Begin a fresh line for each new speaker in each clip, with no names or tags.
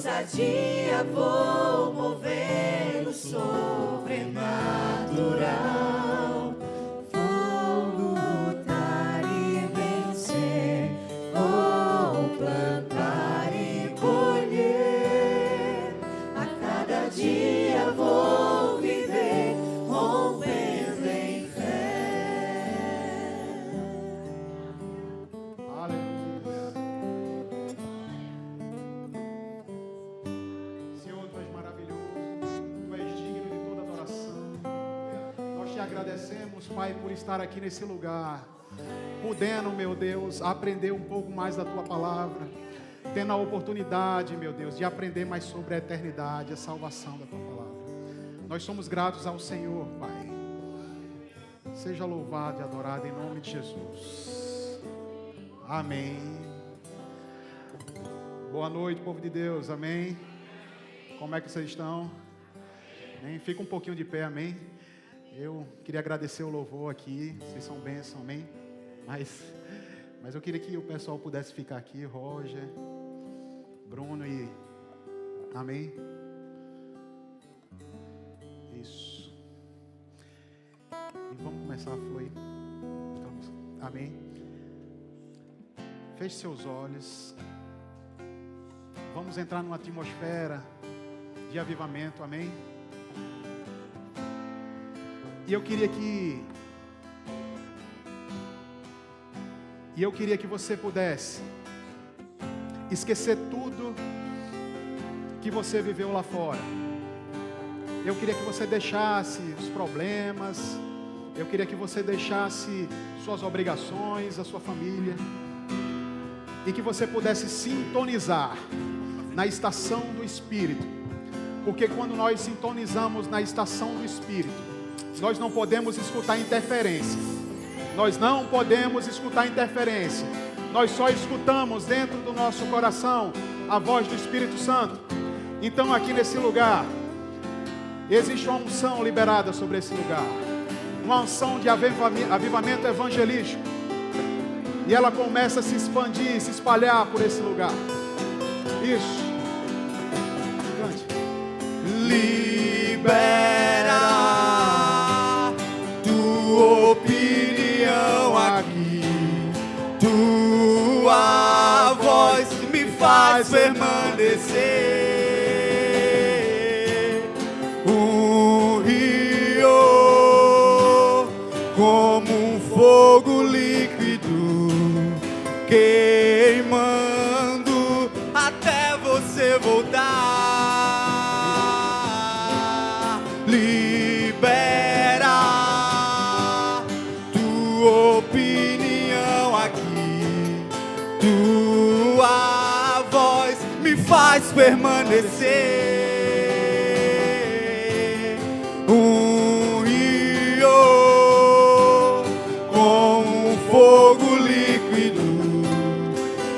ousadia vou mover o sobrenatural. Vou lutar e vencer, vou plantar e colher. A cada dia vou viver, rompendo em fé.
Aleluia. Senhor, Tu és maravilhoso, Tu és digno de toda adoração. Nós Te agradecemos, Pai, por estar aqui nesse lugar, podendo, meu Deus, aprender um pouco mais da Tua palavra, tendo a oportunidade, meu Deus, de aprender mais sobre a eternidade, a salvação da Tua palavra. Nós somos gratos ao Senhor, Pai. Seja louvado e adorado em nome de Jesus. Amém. Boa noite, povo de Deus. Amém. Como é que vocês estão? Amém. Fica um pouquinho de pé, amém. Eu queria agradecer o louvor aqui. Vocês são bênção, amém. Mas eu queria que o pessoal pudesse ficar aqui, Roger, Bruno e... Amém. Isso. E vamos começar a fluir. Amém. Feche seus olhos. Vamos entrar numa atmosfera de avivamento, amém? E eu queria que você pudesse esquecer tudo que você viveu lá fora. Eu queria que você deixasse os problemas. Eu queria que você deixasse suas obrigações, a sua família. E que você pudesse sintonizar na estação do Espírito. Porque quando nós sintonizamos na estação do Espírito, nós não podemos escutar interferência. Nós não podemos escutar interferência. Nós só escutamos dentro do nosso coração a voz do Espírito Santo. Então aqui nesse lugar, existe uma unção liberada sobre esse lugar. Uma unção de avivamento evangelístico. E ela começa a se expandir, se espalhar por esse lugar. Isso. Cante.
Libera tua opinião aqui. Tua voz me faz permanecer. Um rio como um fogo líquido queimando até você voltar. Libera tua opinião aqui. Tua voz me faz permanecer. Um rio com um fogo líquido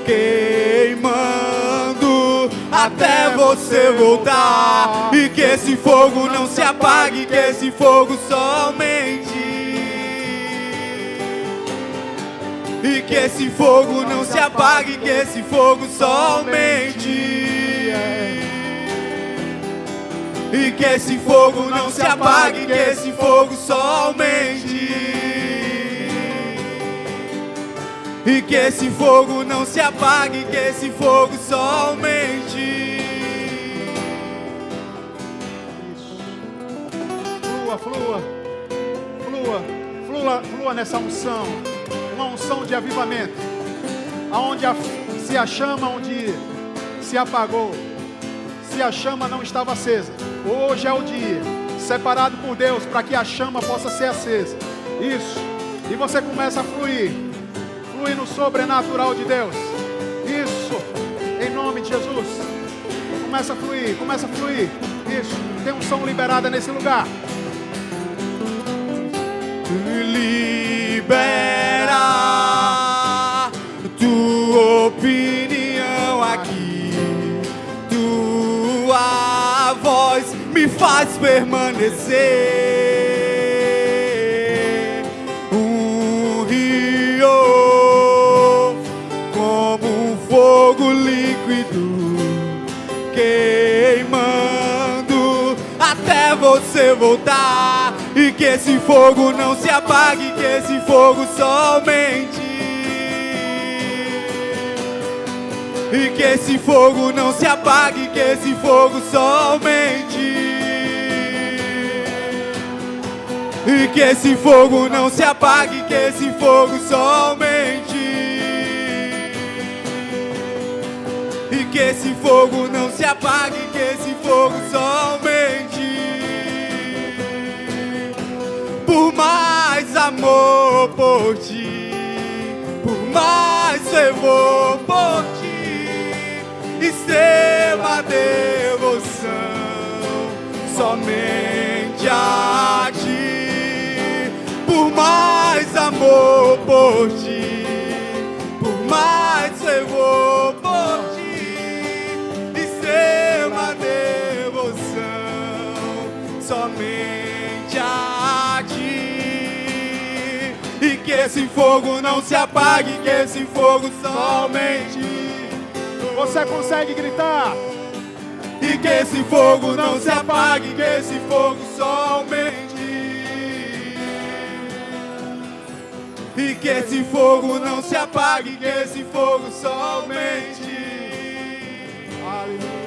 queimando até você voltar. E que esse fogo não se apague, que esse fogo só aumente. E que esse fogo não se apague, que esse fogo só aumente. E que esse fogo não se apague, que esse fogo só aumente. E que esse fogo não se apague, que esse fogo só aumente.
Flua nessa unção. Uma unção de avivamento. Aonde se a chama onde se apagou, se a chama não estava acesa, hoje é o dia separado por Deus para que a chama possa ser acesa. Isso. E você começa a fluir no sobrenatural de Deus. Isso. Em nome de Jesus. Começa a fluir. Isso. Tem unção liberada nesse lugar.
Libera tua opinião aqui. Tua voz me faz permanecer. Um rio como um fogo líquido queimando até você voltar. E que esse fogo não se apague, que esse fogo só aumente. E que esse fogo não se apague, que esse fogo só aumente. E que esse fogo não se apague, que esse fogo só aumente. E que esse fogo não se apague, que esse fogo só aumente. Por mais amor por ti, por mais fervor por ti, extrema devoção somente a ti. Por mais amor por ti, por mais fervor por ti, extrema devoção somente a ti. E que esse fogo não se apague, que esse fogo somente.
Você consegue gritar?
E que esse fogo não se apague, que esse fogo somente. E que esse fogo não se apague, que esse fogo somente.
Aleluia.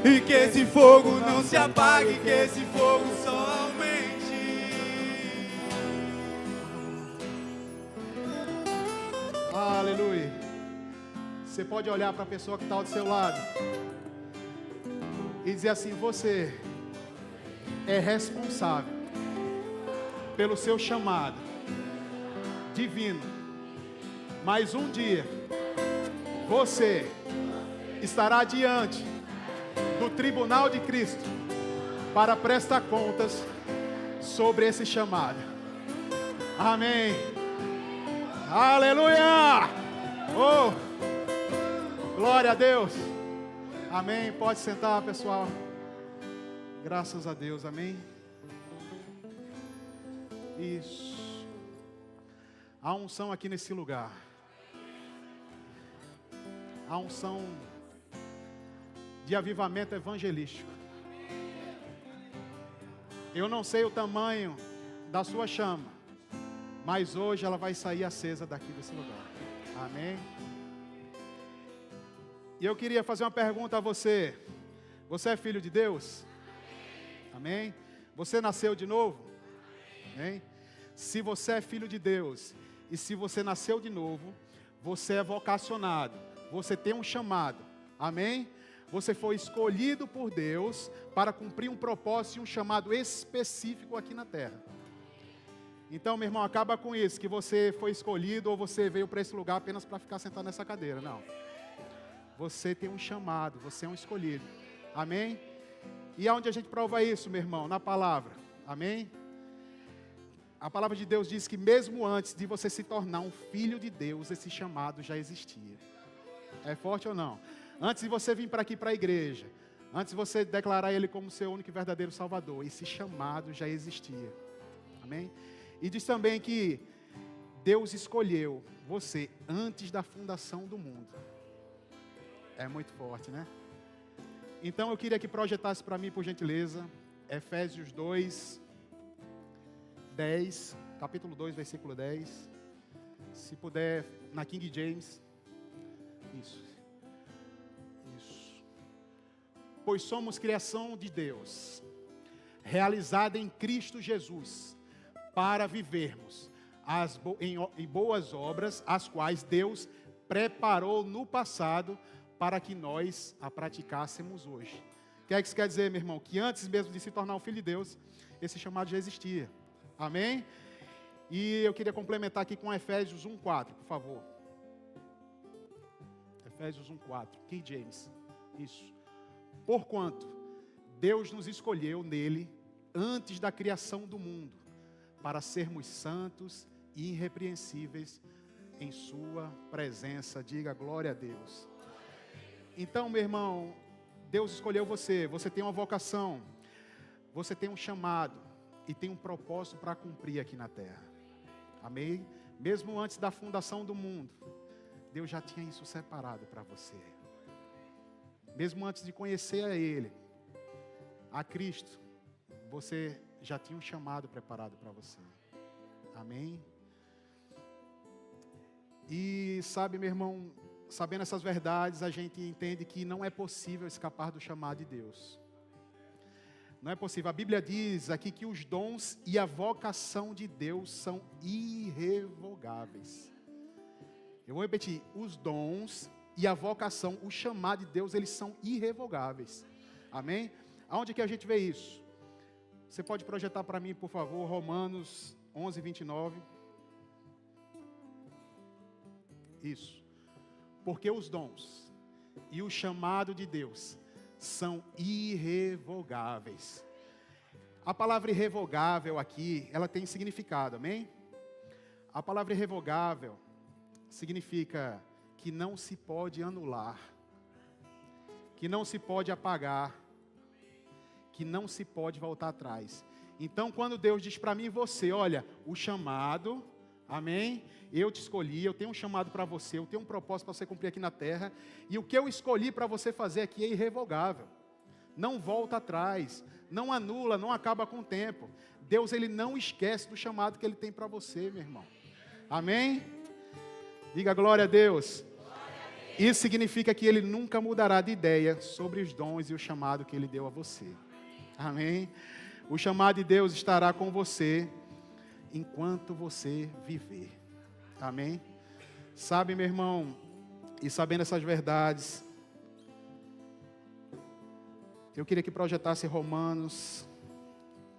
E que esse fogo não se apague, que esse fogo somente.
Aleluia. Você pode olhar para a pessoa que está do seu lado e dizer assim: você é responsável pelo seu chamado divino, mas um dia você estará diante do tribunal de Cristo para prestar contas sobre esse chamado. Amém. Aleluia. Oh, glória a Deus. Amém. Pode sentar, pessoal. Graças a Deus. Amém. Isso. Há unção aqui nesse lugar. Há unção de avivamento evangelístico. Eu não sei o tamanho da sua chama, mas hoje ela vai sair acesa daqui desse lugar. Amém. E eu queria fazer uma pergunta a você. Você é filho de Deus? Amém. Você nasceu de novo? Amém. Se você é filho de Deus e se você nasceu de novo, você é vocacionado. Você tem um chamado. Amém. Você foi escolhido por Deus para cumprir um propósito e um chamado específico aqui na terra. Então, meu irmão, acaba com isso, que você foi escolhido ou você veio para esse lugar apenas para ficar sentado nessa cadeira. Não. Você tem um chamado, você é um escolhido. Amém? E aonde a gente prova isso, meu irmão? Na palavra. Amém? A palavra de Deus diz que mesmo antes de você se tornar um filho de Deus, esse chamado já existia. É forte ou não? Antes de você vir para aqui para a igreja, antes de você declarar Ele como seu único e verdadeiro Salvador, esse chamado já existia. Amém? E diz também que Deus escolheu você antes da fundação do mundo. É muito forte, né? Então eu queria que projetasse para mim, por gentileza, Efésios 2, 10, capítulo 2, versículo 10. Se puder, na King James. Isso. Pois somos criação de Deus, realizada em Cristo Jesus, para vivermos em boas obras, as quais Deus preparou no passado para que nós a praticássemos hoje. O que é que isso quer dizer, meu irmão? Que antes mesmo de se tornar um filho de Deus, esse chamado já existia. Amém? E eu queria complementar aqui com Efésios 1:4, por favor. Efésios 1:4, King James. Isso. Porquanto Deus nos escolheu nele antes da criação do mundo, para sermos santos e irrepreensíveis em sua presença. Diga glória a Deus. Então, meu irmão, Deus escolheu você. Você tem uma vocação, você tem um chamado e tem um propósito para cumprir aqui na terra. Amém? Mesmo antes da fundação do mundo, Deus já tinha isso separado para você. mesmo antes de conhecer a Ele, a Cristo, você já tinha um chamado preparado para você. Amém? E sabe, meu irmão, sabendo essas verdades, a gente entende que não é possível escapar do chamado de Deus. Não é possível. A Bíblia diz aqui que os dons e a vocação de Deus são irrevogáveis. Eu vou repetir, os dons e a vocação, o chamado de Deus, eles são irrevogáveis. Amém? Aonde que a gente vê isso? Você pode projetar para mim, por favor, Romanos 11, 29. Isso. Porque os dons e o chamado de Deus são irrevogáveis. A palavra irrevogável aqui, ela tem significado, amém? A palavra irrevogável significa que não se pode anular, que não se pode apagar, que não se pode voltar atrás. Então, quando Deus diz para mim e você, olha, o chamado, amém? Eu te escolhi, eu tenho um chamado para você, eu tenho um propósito para você cumprir aqui na terra, e o que eu escolhi para você fazer aqui é irrevogável. Não volta atrás, não anula, não acaba com o tempo. Deus, Ele não esquece do chamado que Ele tem para você, meu irmão. Amém? Diga glória a Deus. Isso significa que Ele nunca mudará de ideia sobre os dons e o chamado que Ele deu a você. Amém? O chamado de Deus estará com você enquanto você viver. Amém? Sabe, meu irmão, e sabendo essas verdades, eu queria que projetasse Romanos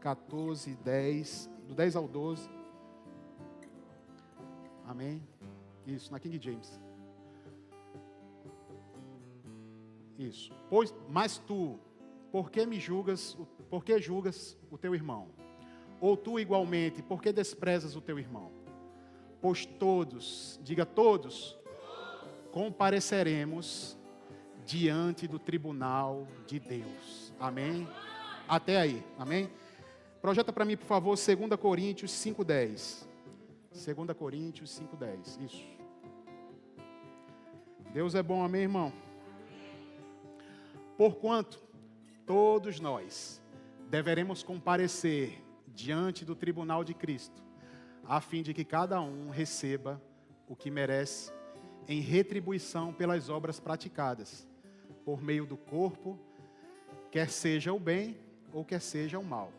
14, 10, do 10 ao 12. Amém? Isso, na King James. Isso. Mas tu, por que julgas o teu irmão? Ou tu igualmente, por que desprezas o teu irmão? Pois todos, diga todos, compareceremos diante do tribunal de Deus. Amém? Até aí, amém? Projeta para mim, por favor, 2 Coríntios 5:10. 2 Coríntios 5:10, isso. Deus é bom, amém, irmão? Porquanto todos nós deveremos comparecer diante do tribunal de Cristo, a fim de que cada um receba o que merece em retribuição pelas obras praticadas, por meio do corpo, quer seja o bem ou quer seja o mal.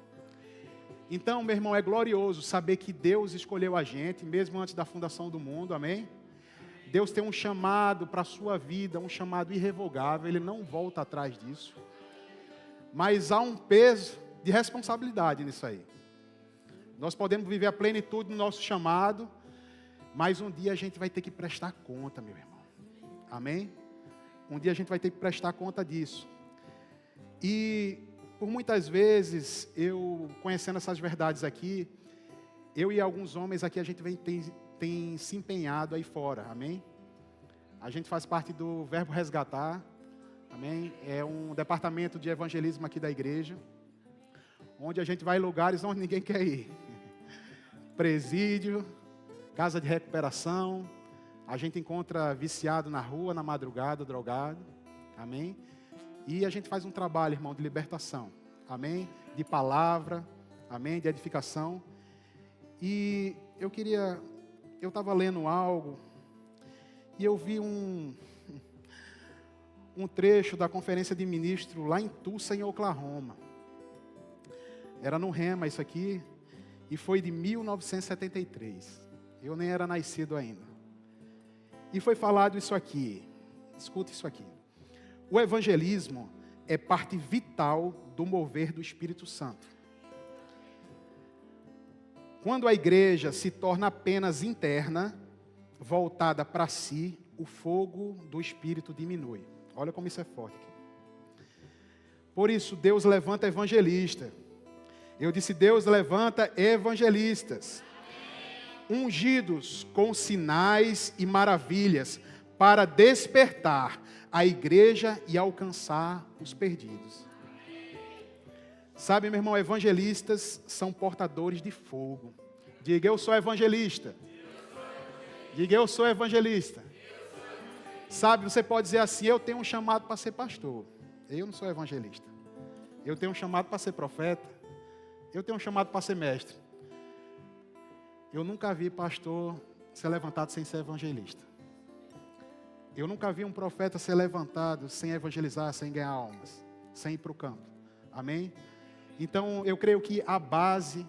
Então, meu irmão, é glorioso saber que Deus escolheu a gente, mesmo antes da fundação do mundo, amém? Deus tem um chamado para a sua vida, um chamado irrevogável, Ele não volta atrás disso. Mas há um peso de responsabilidade nisso aí. Nós podemos viver a plenitude do nosso chamado, mas um dia a gente vai ter que prestar conta, meu irmão. Amém? Um dia a gente vai ter que prestar conta disso. E por muitas vezes, eu conhecendo essas verdades aqui, eu e alguns homens aqui, a gente tem se empenhado aí fora, amém? A gente faz parte do Verbo Resgatar, amém? É um departamento de evangelismo aqui da igreja, onde a gente vai em lugares onde ninguém quer ir. Presídio, casa de recuperação, a gente encontra viciado na rua, na madrugada, drogado, amém? E a gente faz um trabalho, irmão, de libertação, amém? De palavra, amém? De edificação. E eu estava lendo algo, e eu vi um trecho da conferência de ministro lá em Tulsa, em Oklahoma. Era no Rema isso aqui, e foi de 1973. Eu nem era nascido ainda. E foi falado isso aqui, escuta isso aqui. O evangelismo é parte vital do mover do Espírito Santo. Quando a igreja se torna apenas interna, voltada para si, o fogo do Espírito diminui. Olha como isso é forte aqui. Por isso, Deus levanta evangelistas. Eu disse, Deus levanta evangelistas. Ungidos com sinais e maravilhas, para despertar a igreja e alcançar os perdidos. Sabe, meu irmão, evangelistas são portadores de fogo. Diga, eu sou evangelista. Diga, eu sou evangelista. Sabe, você pode dizer assim, eu tenho um chamado para ser pastor. Eu não sou evangelista. Eu tenho um chamado para ser profeta. Eu tenho um chamado para ser mestre. Eu nunca vi pastor ser levantado sem ser evangelista. Eu nunca vi um profeta ser levantado sem evangelizar, sem ganhar almas, sem ir para o campo. Amém? Então, eu creio que a base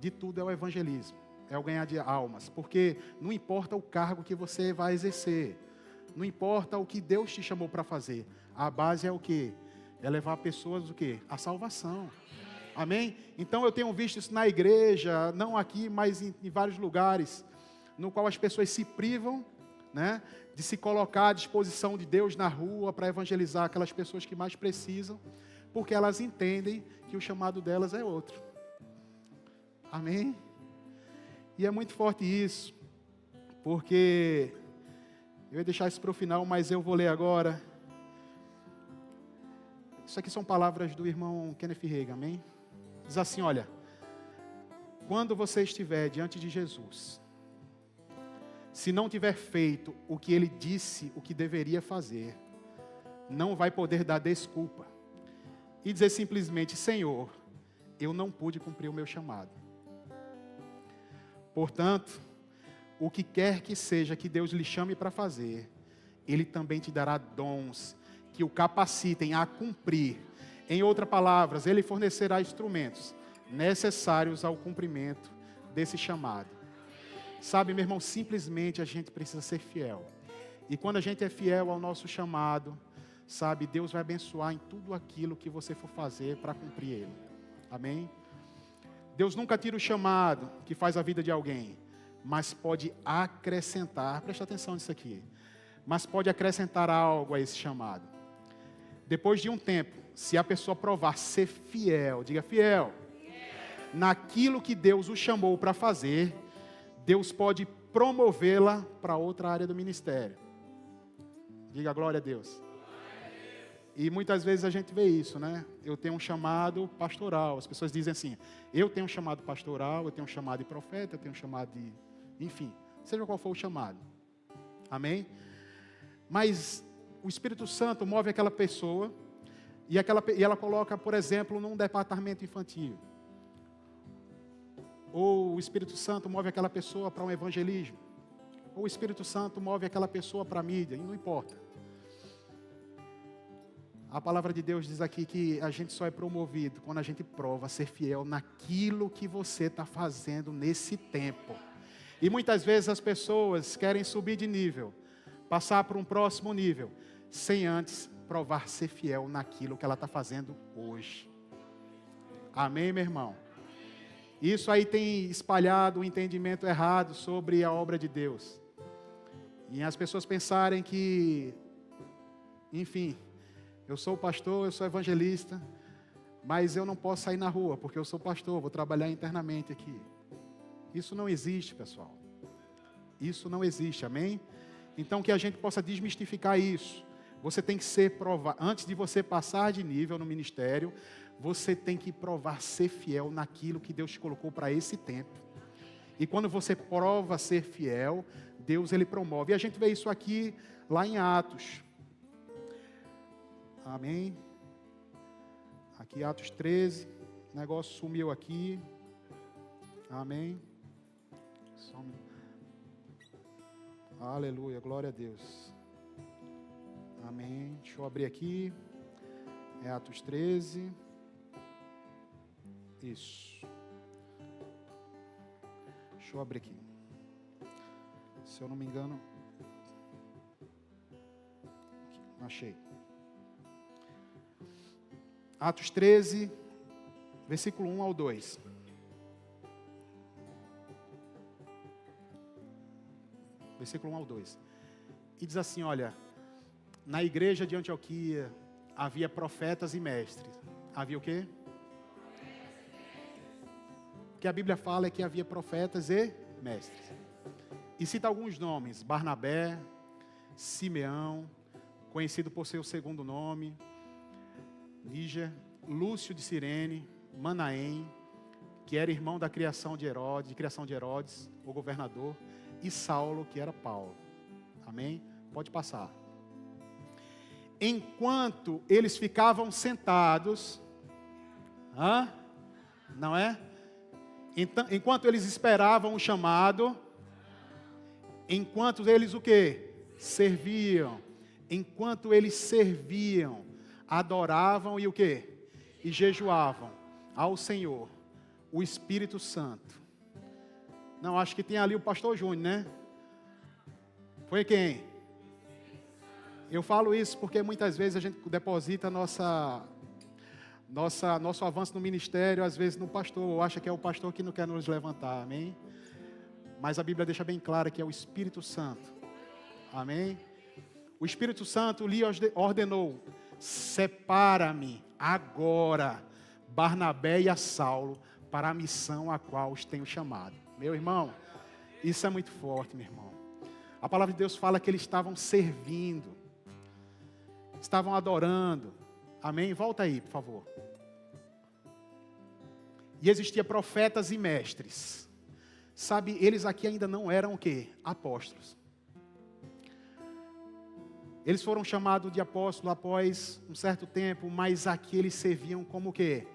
de tudo é o evangelismo. É o ganhar de almas. Porque não importa o cargo que você vai exercer. Não importa o que Deus te chamou para fazer. A base é o quê? É levar pessoas o quê? A salvação. Amém? Então eu tenho visto isso na igreja, não aqui, mas em vários lugares, no qual as pessoas se privam, né, de se colocar à disposição de Deus na rua para evangelizar aquelas pessoas que mais precisam, porque elas entendem que o chamado delas é outro. Amém? E é muito forte isso, porque eu ia deixar isso para o final, mas eu vou ler agora. Isso aqui são palavras do irmão Kenneth Hagin, amém? Diz assim, olha, quando você estiver diante de Jesus, se não tiver feito o que ele disse, o que deveria fazer, não vai poder dar desculpa e dizer simplesmente, Senhor, eu não pude cumprir o meu chamado. Portanto, o que quer que seja que Deus lhe chame para fazer, Ele também te dará dons que o capacitem a cumprir. Em outras palavras, Ele fornecerá instrumentos necessários ao cumprimento desse chamado. Sabe, meu irmão, simplesmente a gente precisa ser fiel. E quando a gente é fiel ao nosso chamado, sabe, Deus vai abençoar em tudo aquilo que você for fazer para cumprir Ele. Amém? Deus nunca tira o chamado que faz a vida de alguém, mas pode acrescentar, presta atenção nisso aqui, mas pode acrescentar algo a esse chamado. Depois de um tempo, se a pessoa provar ser fiel, diga fiel, naquilo que Deus o chamou para fazer, Deus pode promovê-la para outra área do ministério. Diga glória a Deus. E muitas vezes a gente vê isso, né? Eu tenho um chamado pastoral. As pessoas dizem assim, eu tenho um chamado pastoral, eu tenho um chamado de profeta, eu tenho um chamado de... Enfim, seja qual for o chamado. Amém? Mas o Espírito Santo move aquela pessoa e ela coloca, por exemplo, num departamento infantil. Ou o Espírito Santo move aquela pessoa para um evangelismo. Ou o Espírito Santo move aquela pessoa para a mídia, e não importa. A palavra de Deus diz aqui que a gente só é promovido quando a gente prova ser fiel naquilo que você está fazendo nesse tempo. E muitas vezes as pessoas querem subir de nível, passar para um próximo nível, sem antes provar ser fiel naquilo que ela está fazendo hoje. Amém, meu irmão? Isso aí tem espalhado um entendimento errado sobre a obra de Deus. E as pessoas pensarem que, enfim, eu sou pastor, eu sou evangelista, mas eu não posso sair na rua, porque eu sou pastor, vou trabalhar internamente aqui. Isso não existe, pessoal. Isso não existe, amém? Então que a gente possa desmistificar isso. Você tem que ser provado, antes de você passar de nível no ministério, você tem que provar ser fiel naquilo que Deus te colocou para esse tempo. E quando você prova ser fiel, Deus ele promove. E a gente vê isso aqui lá em Atos. Amém? Aqui Atos 13, o negócio sumiu aqui. Amém? Aleluia, glória a Deus. Amém. Deixa eu abrir aqui. É Atos 13. Isso. Deixa eu abrir aqui. Se eu não me engano. Achei. Atos 13, versículo 1 ao 2. Versículo 1 ao 2. E diz assim, olha, na igreja de Antioquia havia profetas e mestres. Havia o quê? O que a Bíblia fala é que havia profetas e mestres. E cita alguns nomes, Barnabé, Simeão, conhecido por seu segundo nome, Níger, Lúcio de Cirene, Manaém, que era irmão da criação de Herodes, o governador, e Saulo, que era Paulo. Amém? Pode passar. enquanto eles ficavam sentados, não é? Então, enquanto eles esperavam o chamado, enquanto eles o quê? Serviam. Enquanto eles serviam, adoravam e o quê? E jejuavam ao Senhor, o Espírito Santo. Não, acho que tem ali o pastor Júnior, né? Foi quem? Eu falo isso porque muitas vezes a gente deposita nosso avanço no ministério, às vezes no pastor, ou acha que é o pastor que não quer nos levantar, amém? Mas a Bíblia deixa bem claro que é o Espírito Santo, amém? O Espírito Santo lhe ordenou: separa-me agora, Barnabé e a Saulo, para a missão a qual os tenho chamado. Meu irmão, isso é muito forte, meu irmão. A palavra de Deus fala que eles estavam servindo, estavam adorando, amém? Volta aí, por favor. E existia profetas e mestres. Sabe, eles aqui ainda não eram o quê? Apóstolos. Eles foram chamados de apóstolos após um certo tempo, mas aqui eles serviam como o quê?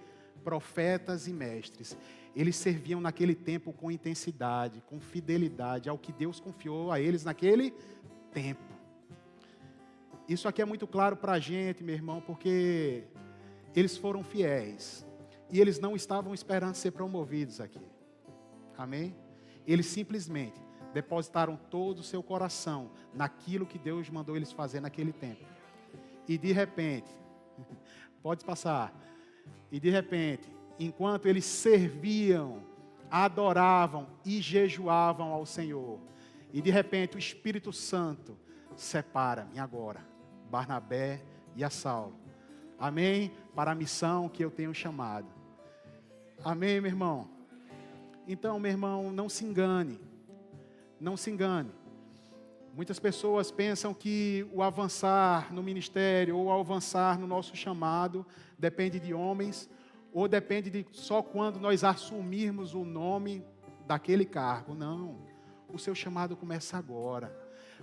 Profetas e mestres. Eles serviam naquele tempo com intensidade, com fidelidade ao que Deus confiou a eles naquele tempo. Isso aqui é muito claro para a gente, meu irmão, porque eles foram fiéis. E eles não estavam esperando ser promovidos aqui. Amém? Eles simplesmente depositaram todo o seu coração naquilo que Deus mandou eles fazer naquele tempo. E de repente, pode passar, e de repente, enquanto eles serviam, adoravam e jejuavam ao Senhor, e de repente o Espírito Santo separa-me agora, Barnabé e a Saulo. Amém? Para a missão que eu tenho chamado. Amém, meu irmão? Então, meu irmão, não se engane. Não se engane. Muitas pessoas pensam que o avançar no ministério ou o avançar no nosso chamado depende de homens ou depende de só quando nós assumirmos o nome daquele cargo. Não. O seu chamado começa agora.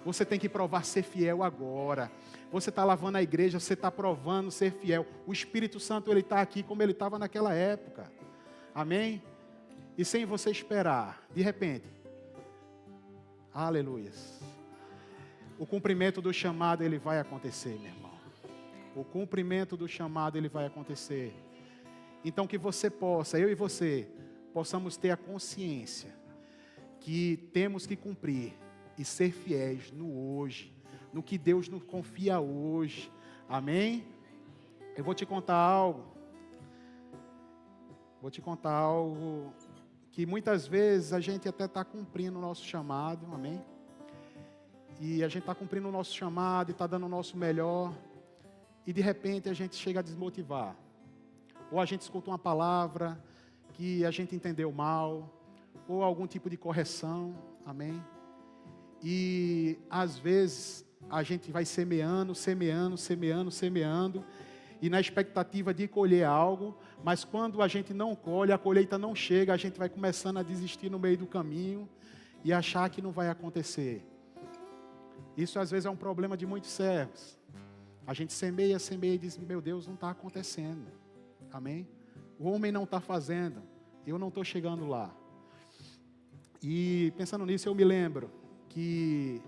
Você tem que provar ser fiel agora. Você está lavando a igreja, você está provando ser fiel. O Espírito Santo, ele está aqui como ele estava naquela época. Amém? E sem você esperar, de repente, aleluias, o cumprimento do chamado, ele vai acontecer, meu irmão. O cumprimento do chamado, ele vai acontecer. Então que você possa, eu e você, possamos ter a consciência que temos que cumprir e ser fiéis no hoje, no que Deus nos confia hoje. Amém? Eu vou te contar algo. Vou te contar algo que muitas vezes a gente até está cumprindo o nosso chamado, amém? E a gente está cumprindo o nosso chamado e está dando o nosso melhor, e de repente a gente chega a desmotivar. Ou a gente escuta uma palavra que a gente entendeu mal, ou algum tipo de correção, amém? E às vezes a gente vai semeando, e na expectativa de colher algo, mas quando a gente não colhe, a colheita não chega, a gente vai começando a desistir no meio do caminho e achar que não vai acontecer. Isso às vezes é um problema de muitos servos. A gente semeia e diz: meu Deus, não está acontecendo. Amém? O homem não está fazendo, eu não estou chegando lá. E pensando nisso, eu me lembro que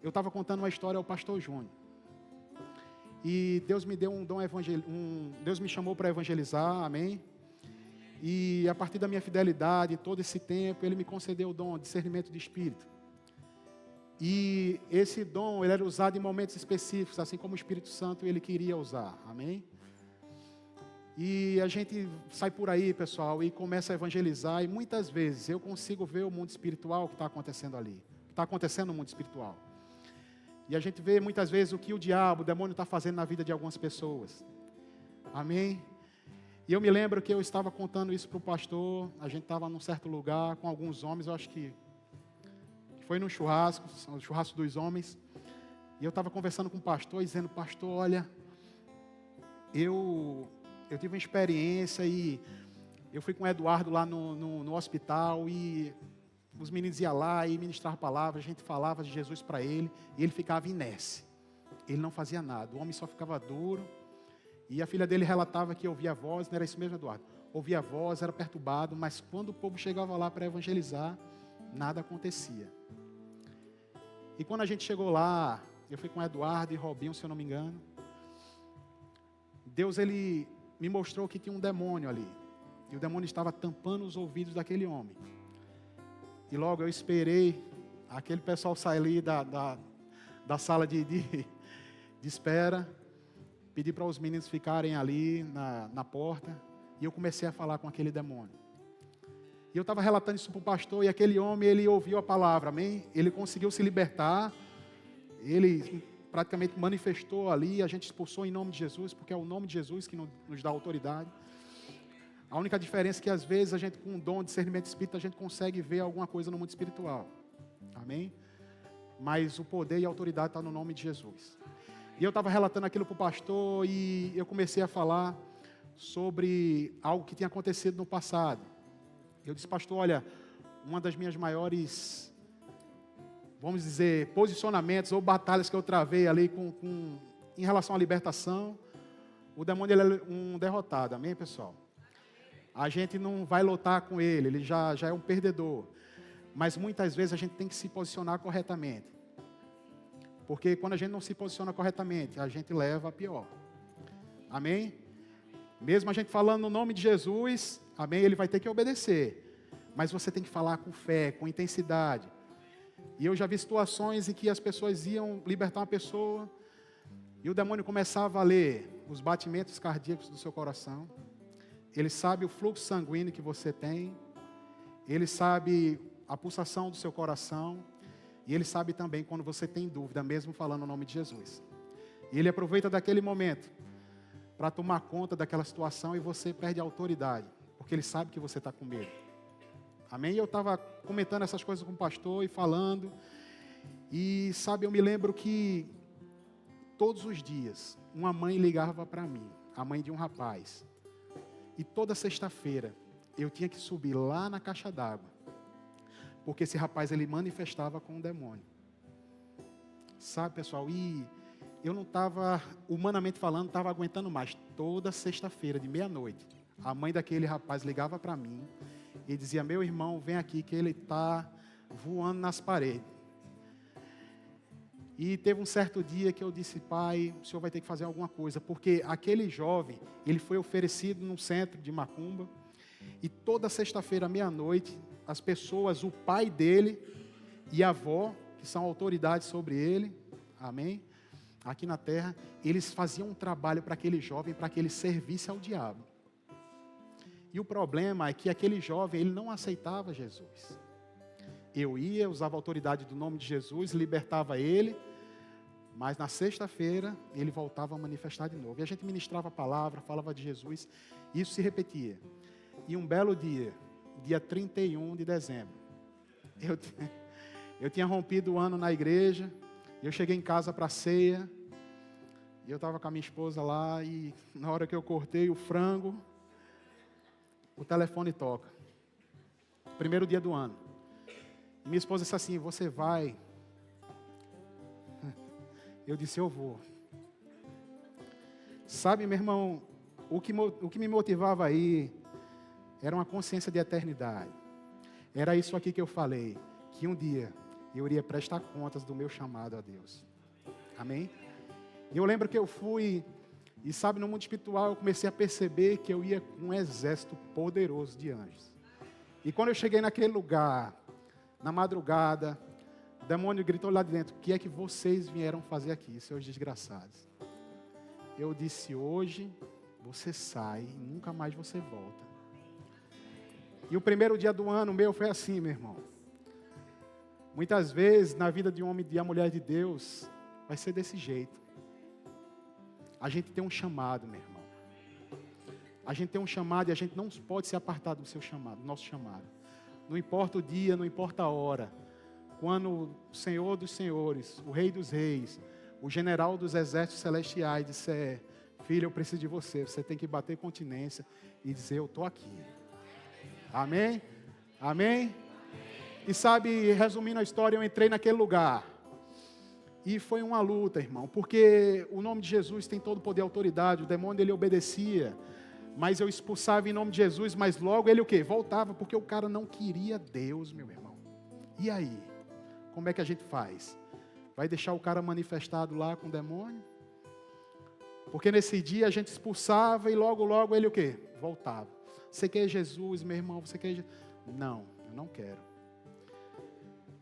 eu estava contando uma história ao pastor Júnior. E Deus me deu um dom Deus me chamou para evangelizar, amém? E a partir da minha fidelidade, todo esse tempo, Ele me concedeu o dom de discernimento de espírito. E esse dom, ele era usado em momentos específicos, assim como o Espírito Santo, Ele queria usar, amém? E a gente sai por aí, pessoal, e começa a evangelizar, e muitas vezes eu consigo ver o mundo espiritual que está acontecendo ali, que está acontecendo no mundo espiritual. E a gente vê muitas vezes o que o diabo, o demônio está fazendo na vida de algumas pessoas. Amém? E eu me lembro que eu estava contando isso para o pastor, a gente estava num certo lugar com alguns homens, eu acho que foi num churrasco, o churrasco dos homens, e eu estava conversando com o pastor, dizendo: pastor, olha, eu tive uma experiência e eu fui com o Eduardo lá no hospital e os meninos iam lá e ministravam palavras, a gente falava de Jesus para ele e ele ficava inércia. ele não fazia nada. O homem só ficava duro. E a filha dele relatava que ouvia a voz, não era isso mesmo, Eduardo? Ouvia a voz, era perturbado, mas quando o povo chegava lá para evangelizar, nada acontecia. E quando a gente chegou lá, eu fui com Eduardo e Robinho, se eu não me engano, Deus, ele me mostrou que tinha um demônio ali. E o demônio estava tampando os ouvidos daquele homem. E logo eu esperei aquele pessoal sair ali da sala de espera, pedi para os meninos ficarem ali na porta, e eu comecei a falar com aquele demônio. E eu estava relatando isso para o pastor, e aquele homem, ele ouviu a palavra, amém? Ele conseguiu se libertar, ele praticamente manifestou ali, a gente expulsou em nome de Jesus, porque é o nome de Jesus que nos dá autoridade. A única diferença é que às vezes a gente, com um dom de discernimento espírita, a gente consegue ver alguma coisa no mundo espiritual, amém? Mas o poder e a autoridade está no nome de Jesus. E eu estava relatando aquilo para o pastor, e eu comecei a falar sobre algo que tinha acontecido no passado. Eu disse, pastor, olha, uma das minhas maiores, vamos dizer, posicionamentos ou batalhas que eu travei ali em relação à libertação, o demônio, ele é um derrotado, amém, pessoal? A gente não vai lutar com ele já é um perdedor. Mas muitas vezes a gente tem que se posicionar corretamente. Porque quando a gente não se posiciona corretamente, a gente leva a pior. Amém? Mesmo a gente falando no nome de Jesus, amém, ele vai ter que obedecer. Mas você tem que falar com fé, com intensidade. E eu já vi situações em que as pessoas iam libertar uma pessoa e o demônio começava a ler os batimentos cardíacos do seu coração. Ele sabe o fluxo sanguíneo que você tem. Ele sabe a pulsação do seu coração. E ele sabe também quando você tem dúvida, mesmo falando o nome de Jesus. E ele aproveita daquele momento para tomar conta daquela situação e você perde a autoridade, porque ele sabe que você está com medo. Amém? Eu estava comentando essas coisas com o pastor e falando. E sabe, eu me lembro que todos os dias uma mãe ligava para mim, a mãe de um rapaz. E toda sexta-feira eu tinha que subir lá na caixa d'água, porque esse rapaz, ele manifestava com um demônio. Sabe, pessoal, e eu não estava, humanamente falando, não estava aguentando mais. Toda sexta-feira, de meia-noite, a mãe daquele rapaz ligava para mim e dizia, meu irmão, vem aqui que ele está voando nas paredes. E teve um certo dia que eu disse, pai, o senhor vai ter que fazer alguma coisa, porque aquele jovem, ele foi oferecido num centro de macumba, e toda sexta-feira, meia-noite, as pessoas, o pai dele e a avó, que são autoridades sobre ele, amém? Aqui na terra, eles faziam um trabalho para aquele jovem, para que ele servisse ao diabo. E o problema é que aquele jovem, ele não aceitava Jesus. Eu ia, usava a autoridade do nome de Jesus, libertava ele, mas na sexta-feira, ele voltava a manifestar de novo. E a gente ministrava a palavra, falava de Jesus, e isso se repetia. E um belo dia, dia 31 de dezembro, eu tinha rompido o ano na igreja, eu cheguei em casa para a ceia, e eu estava com a minha esposa lá, e na hora que eu cortei o frango, o telefone toca. Primeiro dia do ano. E minha esposa disse assim, você vai? Eu disse, eu vou. Sabe, meu irmão, o que me motivava aí era uma consciência de eternidade. Era isso aqui que eu falei, que um dia eu iria prestar contas do meu chamado a Deus. Amém? E eu lembro que eu fui, e sabe, no mundo espiritual eu comecei a perceber que eu ia com um exército poderoso de anjos. E quando eu cheguei naquele lugar, na madrugada, o demônio gritou lá de dentro, o que é que vocês vieram fazer aqui, seus desgraçados? Eu disse, hoje você sai e nunca mais você volta. E o primeiro dia do ano meu foi assim, meu irmão. Muitas vezes, na vida de um homem e de uma mulher de Deus, vai ser desse jeito. A gente tem um chamado, meu irmão. A gente tem um chamado e a gente não pode se apartar do seu chamado, do nosso chamado. Não importa o dia, não importa a hora. Quando o Senhor dos Senhores, o Rei dos Reis, o General dos Exércitos Celestiais disser, filho, eu preciso de você. Você tem que bater continência e dizer, eu estou aqui. Amém? Amém? E sabe, resumindo a história, eu entrei naquele lugar. E foi uma luta, irmão, porque o nome de Jesus tem todo o poder e autoridade, o demônio ele obedecia, mas eu expulsava em nome de Jesus, mas logo ele o quê? Voltava, porque o cara não queria Deus, meu irmão. E aí? Como é que a gente faz? Vai deixar o cara manifestado lá com o demônio? Porque nesse dia a gente expulsava e logo ele o quê? Voltava. Você quer Jesus, meu irmão? Você quer Jesus? Não, eu não quero.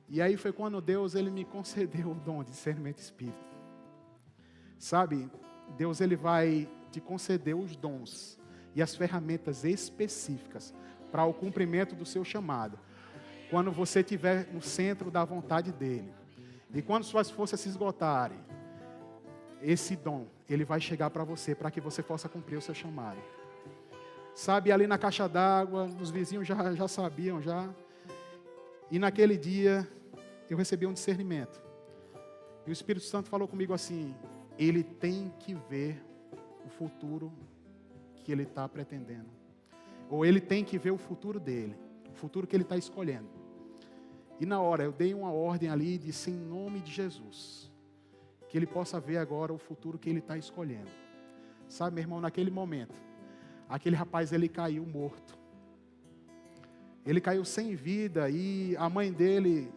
E aí foi quando Deus ele me concedeu o dom de discernimento espírita. Sabe, Deus ele vai te conceder os dons e as ferramentas específicas para o cumprimento do seu chamado. Quando você estiver no centro da vontade dele. E quando suas forças se esgotarem, esse dom, ele vai chegar para você, para que você possa cumprir o seu chamado. Sabe, ali na caixa d'água, os vizinhos já sabiam já. E naquele dia, eu recebi um discernimento. E o Espírito Santo falou comigo assim, ele tem que ver o futuro que ele está pretendendo. Ou ele tem que ver o futuro dele, o futuro que ele está escolhendo. E na hora, eu dei uma ordem ali e disse, em nome de Jesus, que ele possa ver agora o futuro que ele está escolhendo. Sabe, meu irmão, naquele momento, aquele rapaz, ele caiu morto. Ele caiu sem vida e a mãe dele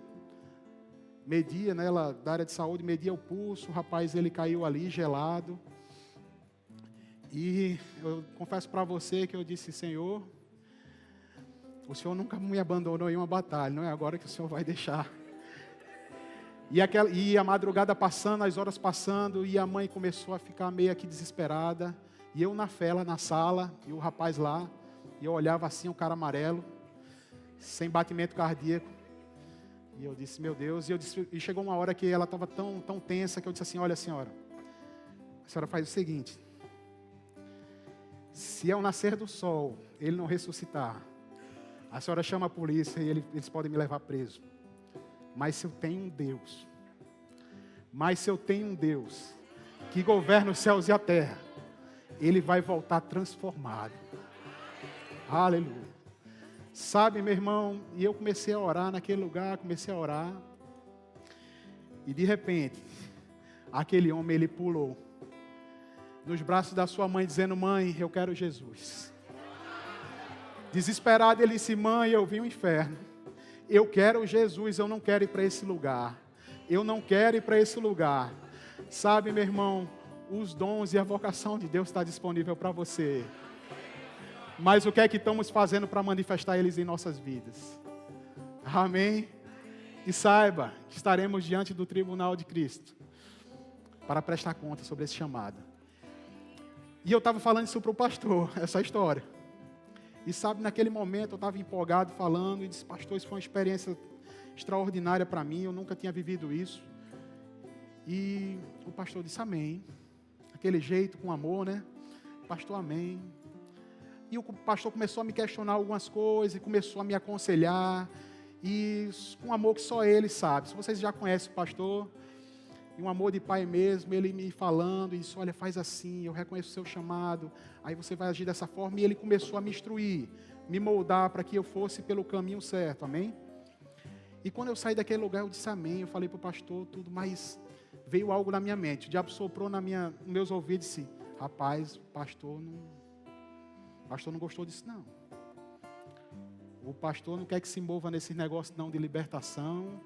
media, né, ela da área de saúde, media o pulso, o rapaz, ele caiu ali gelado. E eu confesso para você que eu disse, Senhor, o Senhor nunca me abandonou em uma batalha, não é agora que o Senhor vai deixar. E a madrugada passando, as horas passando, e a mãe começou a ficar meio que desesperada. E eu na fela, na sala, e o rapaz lá, e eu olhava assim, um cara amarelo, sem batimento cardíaco. E eu disse, meu Deus, e chegou uma hora que ela estava tão tensa, que eu disse assim, olha senhora, a senhora faz o seguinte, se ao nascer do sol, ele não ressuscitar, a senhora chama a polícia e eles podem me levar preso. Mas se eu tenho um Deus que governa os céus e a terra, ele vai voltar transformado. Aleluia. Sabe, meu irmão, e eu comecei a orar naquele lugar, e de repente, aquele homem, ele pulou nos braços da sua mãe, dizendo, mãe, eu quero Jesus. Desesperado, ele disse, mãe, eu vim ao inferno. Eu quero Jesus, eu não quero ir para esse lugar. Sabe, meu irmão, os dons e a vocação de Deus está disponível para você. Mas o que é que estamos fazendo para manifestar eles em nossas vidas? Amém? E saiba que estaremos diante do tribunal de Cristo para prestar conta sobre esse chamado. E eu estava falando isso para o pastor, essa história. E sabe, naquele momento eu estava empolgado falando e disse, pastor, isso foi uma experiência extraordinária para mim, eu nunca tinha vivido isso. E o pastor disse, amém. Aquele jeito, com amor, né? Pastor, amém. E o pastor começou a me questionar algumas coisas, e começou a me aconselhar, e com amor que só ele sabe. Se vocês já conhecem o pastor, e um amor de pai mesmo, ele me falando, e disse, olha, faz assim, eu reconheço o seu chamado, aí você vai agir dessa forma, e ele começou a me instruir, me moldar para que eu fosse pelo caminho certo, amém? E quando eu saí daquele lugar, eu disse amém, eu falei para o pastor tudo, mas veio algo na minha mente, o diabo soprou nos meus ouvidos e disse, rapaz, o pastor não gostou disso não. O pastor não quer que se envolva nesse negócio não de libertação,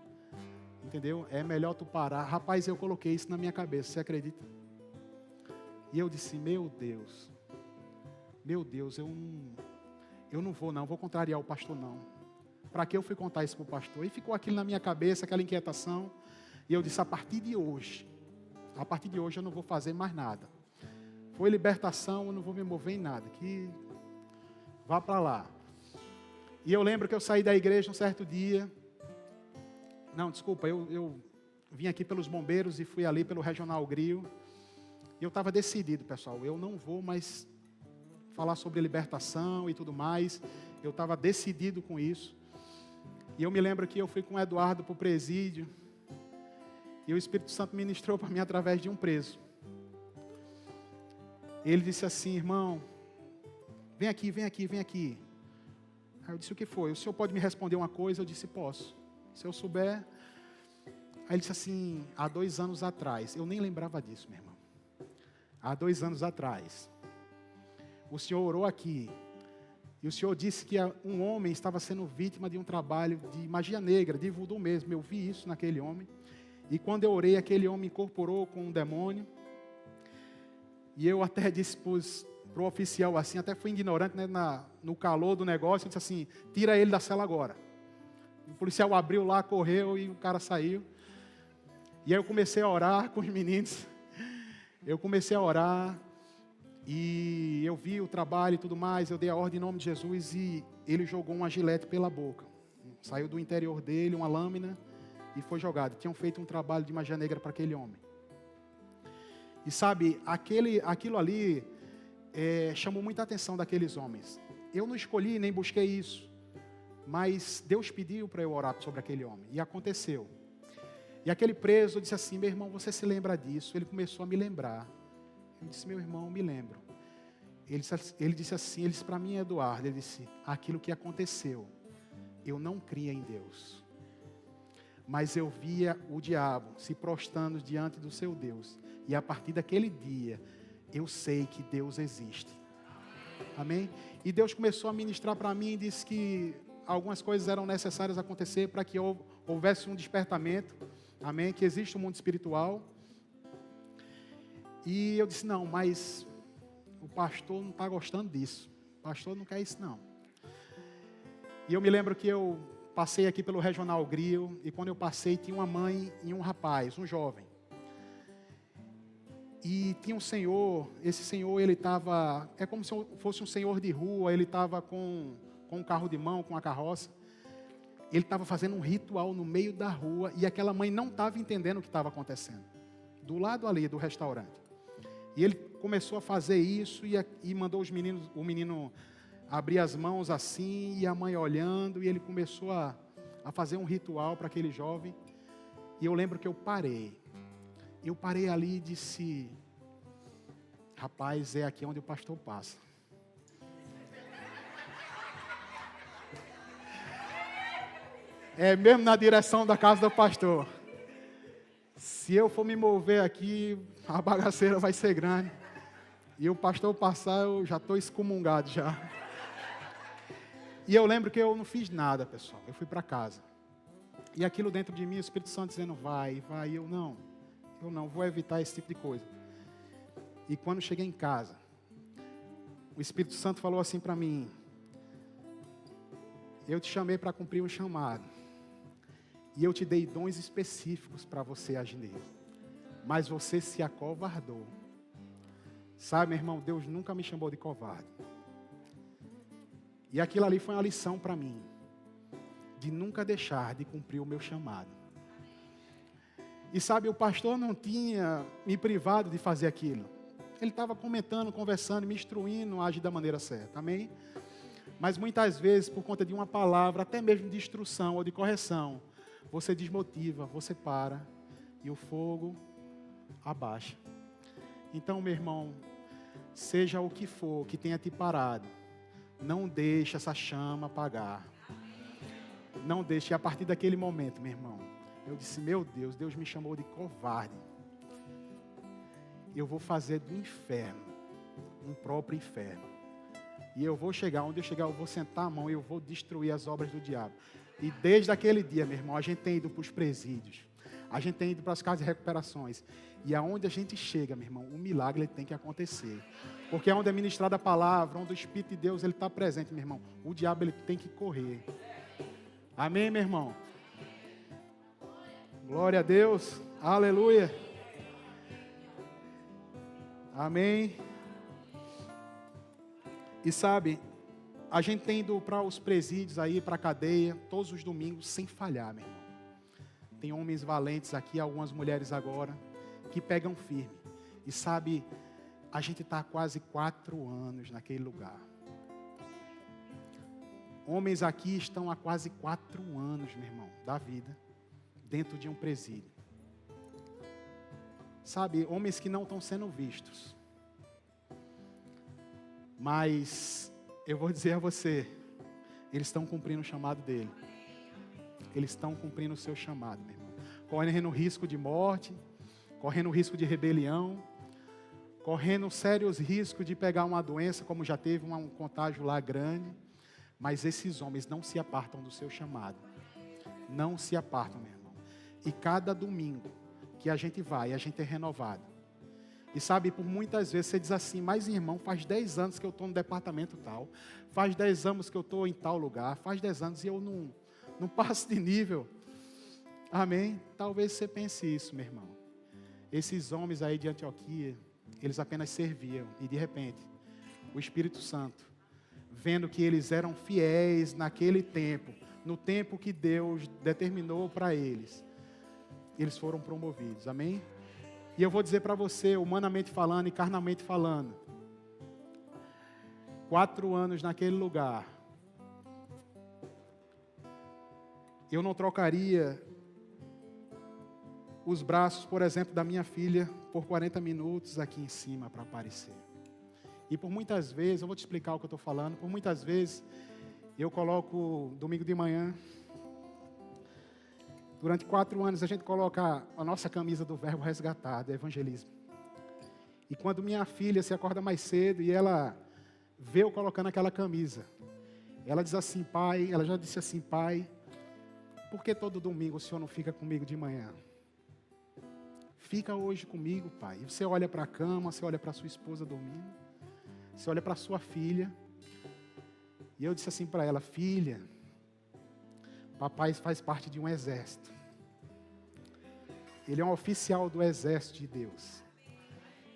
entendeu? É melhor tu parar. Rapaz, eu coloquei isso na minha cabeça, você acredita? E eu disse, meu Deus, eu não vou contrariar o pastor não. Para que eu fui contar isso para o pastor? E ficou aquilo na minha cabeça, aquela inquietação. E eu disse, a partir de hoje eu não vou fazer mais nada. Foi libertação, eu não vou me mover em nada. Que vá para lá. E eu lembro que eu saí da igreja um certo dia. Não, desculpa, eu vim aqui pelos bombeiros e fui ali pelo Regional Grill. E eu estava decidido, pessoal, eu não vou mais falar sobre libertação e tudo mais. Eu estava decidido com isso. E eu me lembro que eu fui com o Eduardo para o presídio. E o Espírito Santo ministrou para mim através de um preso. Ele disse assim, irmão, vem aqui. Aí eu disse, o que foi? O senhor pode me responder uma coisa? Eu disse, posso. Se eu souber. Aí ele disse assim, há 2 anos atrás, eu nem lembrava disso, meu irmão. Há 2 anos atrás, o senhor orou aqui, e o senhor disse que um homem estava sendo vítima de um trabalho de magia negra, de voodoo mesmo. Eu vi isso naquele homem. E quando eu orei, aquele homem incorporou com um demônio. E eu até disse para o oficial assim, até fui ignorante, né, no calor do negócio, eu disse assim, tira ele da cela agora. O policial abriu lá, correu e o cara saiu. E aí eu comecei a orar com os meninos. Eu comecei a orar e eu vi o trabalho e tudo mais. Eu dei a ordem em nome de Jesus e ele jogou uma gilete pela boca. Saiu do interior dele uma lâmina e foi jogado. Tinham feito um trabalho de magia negra para aquele homem. E sabe, aquilo ali chamou muita atenção daqueles homens. Eu não escolhi nem busquei isso. Mas Deus pediu para eu orar sobre aquele homem. E aconteceu. E aquele preso disse assim, meu irmão, você se lembra disso? Ele começou a me lembrar. Eu disse, meu irmão, me lembro. Ele disse assim, ele disse para mim, Eduardo, ele disse, aquilo que aconteceu, eu não cria em Deus. Mas eu via o diabo se prostrando diante do seu Deus. E a partir daquele dia, eu sei que Deus existe. Amém? E Deus começou a ministrar para mim e disse que algumas coisas eram necessárias acontecer para que houvesse um despertamento. Amém? Que existe um mundo espiritual. E eu disse, não, mas o pastor não está gostando disso. O pastor não quer isso, não. E eu me lembro que eu passei aqui pelo Regional Grill, e quando eu passei, tinha uma mãe e um rapaz, um jovem. E tinha um senhor, esse senhor, ele estava, é como se fosse um senhor de rua, ele estava com um carro de mão, com uma carroça. Ele estava fazendo um ritual no meio da rua, e aquela mãe não estava entendendo o que estava acontecendo. Do lado ali do restaurante. E ele começou a fazer isso, e mandou o menino abrir as mãos assim, e a mãe olhando, e ele começou a fazer um ritual para aquele jovem. E eu lembro que eu parei. Eu parei ali e disse, rapaz, é aqui onde o pastor passa. É mesmo na direção da casa do pastor. Se eu for me mover aqui, a bagaceira vai ser grande. E o pastor passar, eu já estou excomungado já. E eu lembro que eu não fiz nada, pessoal. Eu fui para casa. E aquilo dentro de mim, o Espírito Santo dizendo, vai. E eu não, vou evitar esse tipo de coisa. E quando cheguei em casa, o Espírito Santo falou assim para mim, eu te chamei para cumprir um chamado. E eu te dei dons específicos para você agir nele. Mas você se acovardou. Sabe, meu irmão, Deus nunca me chamou de covarde. E aquilo ali foi uma lição para mim. De nunca deixar de cumprir o meu chamado. E sabe, o pastor não tinha me privado de fazer aquilo. Ele estava comentando, conversando, me instruindo a agir da maneira certa. Amém? Mas muitas vezes, por conta de uma palavra, até mesmo de instrução ou de correção, você desmotiva, você para e o fogo abaixa. Então, meu irmão, seja o que for que tenha te parado, não deixe essa chama apagar. Não deixe. E a partir daquele momento, meu irmão, eu disse, meu Deus, Deus me chamou de covarde. Eu vou fazer do inferno um próprio inferno. E eu vou chegar, onde eu chegar, eu vou sentar a mão e eu vou destruir as obras do diabo. E desde aquele dia, meu irmão, a gente tem ido para os presídios. A gente tem ido para as casas de recuperações. E aonde a gente chega, meu irmão, o milagre ele tem que acontecer. Porque é onde é ministrada a palavra, onde o Espírito de Deus ele está presente, meu irmão. O diabo ele tem que correr. Amém, meu irmão? Glória a Deus. Aleluia. Amém. E sabe, a gente tem ido para os presídios aí, para a cadeia, todos os domingos, sem falhar, meu irmão. Tem homens valentes aqui, algumas mulheres agora, que pegam firme. E sabe, a gente está há quase 4 anos naquele lugar. Homens aqui estão há quase 4 anos, meu irmão, da vida, dentro de um presídio. Sabe, homens que não estão sendo vistos. Mas eu vou dizer a você, eles estão cumprindo o chamado dele. Eles estão cumprindo o seu chamado, meu irmão. correndo risco de morte, correndo risco de rebelião, correndo sérios riscos de pegar uma doença, como já teve um contágio lá grande. Mas esses homens não se apartam do seu chamado. Não se apartam, meu irmão. E cada domingo que a gente vai, a gente é renovado. E sabe, por muitas vezes você diz assim, mas irmão, faz 10 anos que eu estou no departamento tal, faz 10 anos que eu estou em tal lugar, faz 10 anos e eu não passo de nível. Amém? Talvez você pense isso, meu irmão. Esses homens aí de Antioquia, eles apenas serviam. E de repente, o Espírito Santo, vendo que eles eram fiéis naquele tempo, no tempo que Deus determinou para eles, eles foram promovidos. Amém? E eu vou dizer para você, humanamente falando e carnalmente falando, 4 anos naquele lugar, eu não trocaria os braços, por exemplo, da minha filha por 40 minutos aqui em cima para aparecer. E por muitas vezes, eu vou te explicar o que eu estou falando, por muitas vezes eu coloco domingo de manhã, durante 4 anos a gente coloca a nossa camisa do Verbo Resgatado, evangelismo. E quando minha filha se acorda mais cedo e ela vê eu colocando aquela camisa, ela diz assim, pai, ela já disse assim, pai, por que todo domingo o senhor não fica comigo de manhã? Fica hoje comigo, pai. E você olha para a cama, você olha para sua esposa dormindo, você olha para sua filha. E eu disse assim para ela, filha, papai faz parte de um exército. Ele é um oficial do exército de Deus.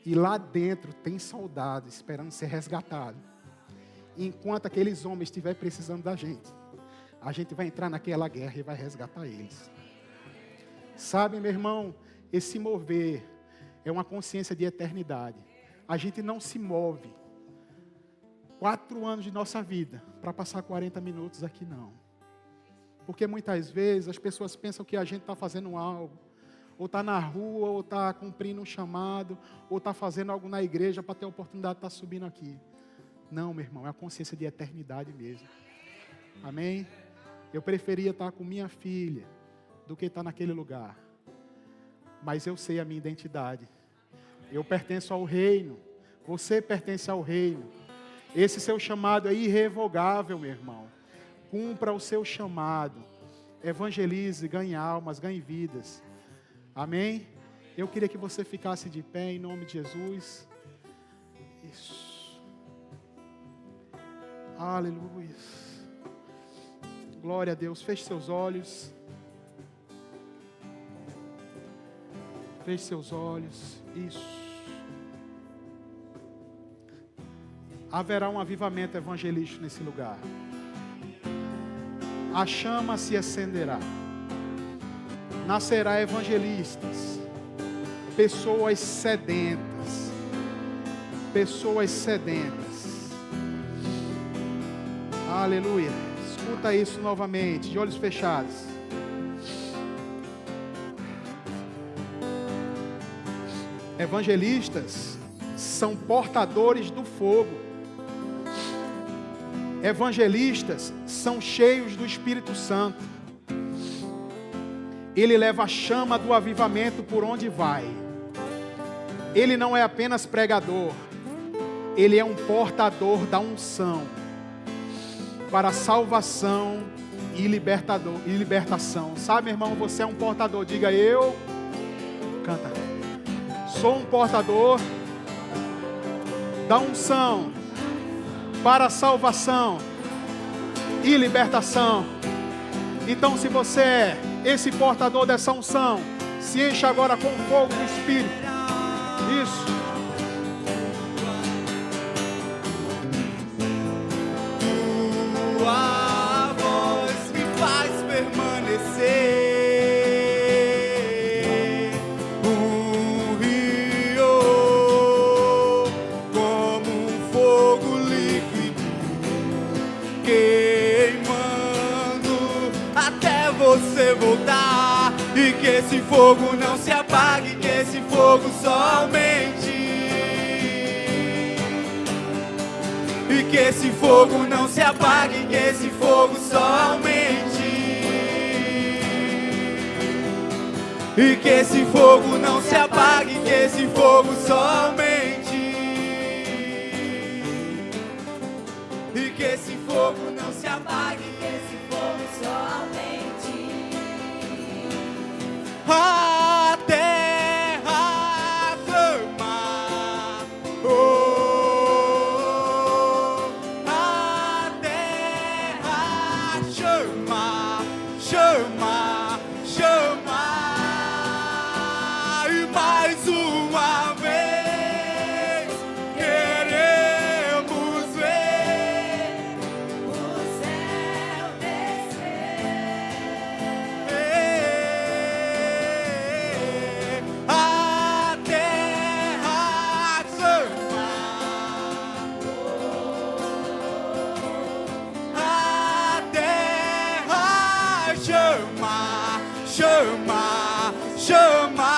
E lá dentro tem soldado esperando ser resgatado. E enquanto aqueles homens estiverem precisando da gente, a gente vai entrar naquela guerra e vai resgatar eles. Sabe, meu irmão, esse mover é uma consciência de eternidade. A gente não se move 4 anos de nossa vida para passar 40 minutos aqui, não. Porque muitas vezes as pessoas pensam que a gente está fazendo algo, ou está na rua, ou está cumprindo um chamado, ou está fazendo algo na igreja para ter a oportunidade de estar subindo aqui. Não, meu irmão, é a consciência de eternidade mesmo. Amém? Eu preferia estar com minha filha do que estar naquele lugar. Mas eu sei a minha identidade. Eu pertenço ao reino. Você pertence ao reino. Esse seu chamado é irrevogável, meu irmão. Cumpra o seu chamado. Evangelize, ganhe almas, ganhe vidas. Amém? Eu queria que você ficasse de pé em nome de Jesus. Isso. Aleluia. Glória a Deus. Feche seus olhos. Feche seus olhos. Isso. Haverá um avivamento evangelístico nesse lugar. A chama se acenderá. Nascerá evangelistas. Pessoas sedentas. Pessoas sedentas. Aleluia. Escuta isso novamente, de olhos fechados. Evangelistas são portadores do fogo. Evangelistas são cheios do Espírito Santo. Ele leva a chama do avivamento por onde vai. Ele não é apenas pregador. Ele é um portador da unção para salvação e libertação. Sabe, meu irmão, você é um portador. Diga eu. Canta. Sou um portador da unção para salvação e libertação. Então, se você é esse portador dessa unção, se enche agora com o fogo do Espírito. Isso.
Tua voz me faz permanecer. Você voltar e que esse fogo não se apague, que esse fogo só aumente, e que esse fogo não se apague, que esse fogo só aumente. e que esse fogo não se apague, que esse fogo somente, e que esse fogo não se apague,
que esse fogo somente
a terra clama, oh, a terra chama, chama, chama, e mais uma vez queremos ver
o céu descer.
a terra chama, a terra chama, chama, chama,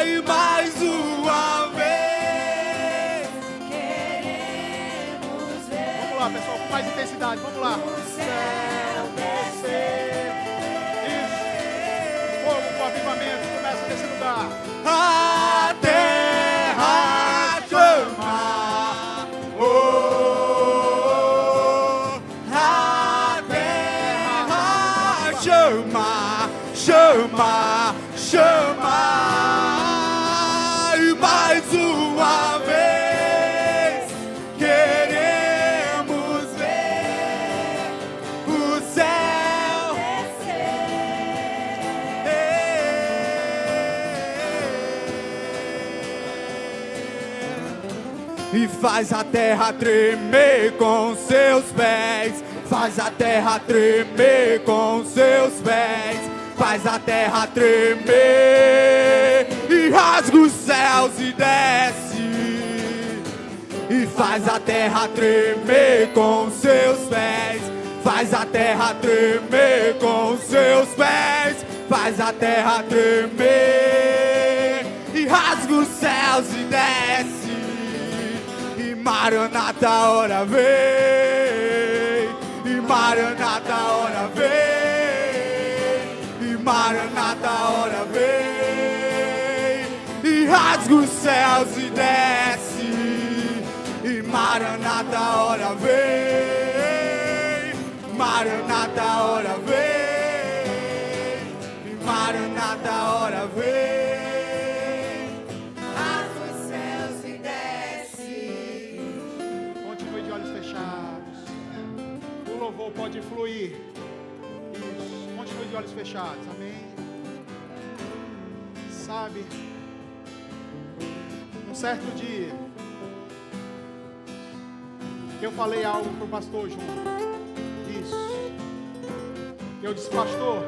e mais uma vez
Queremos ver
Vamos lá, pessoal, com mais intensidade. Vamos lá.
o céu descer.
Isso. Fogo com avivamento. Começa nesse lugar.
a terra chama, oh, a terra chama, chama, chama, e mais uma vez queremos ver o céu e faz a terra tremer com seus pés, faz a terra tremer com seus pés, faz a terra tremer e rasga os céus e desce, e faz a terra tremer com seus pés, faz a terra tremer com seus pés, faz a terra tremer e rasga os céus e desce. E Maranata, a hora vem, e Maranata, a hora vem, e Maranata, a hora vem, e rasga os céus e desce, e Maranata, a hora vem, Maranata, a hora vem, e Maranata, a hora vem.
Rasga os céus e desce.
Continue de olhos fechados. O louvor pode fluir. Isso. Continue de olhos fechados. Amém. Sabe, um certo dia, eu falei algo pro pastor Júnior. Isso. Eu disse, pastor,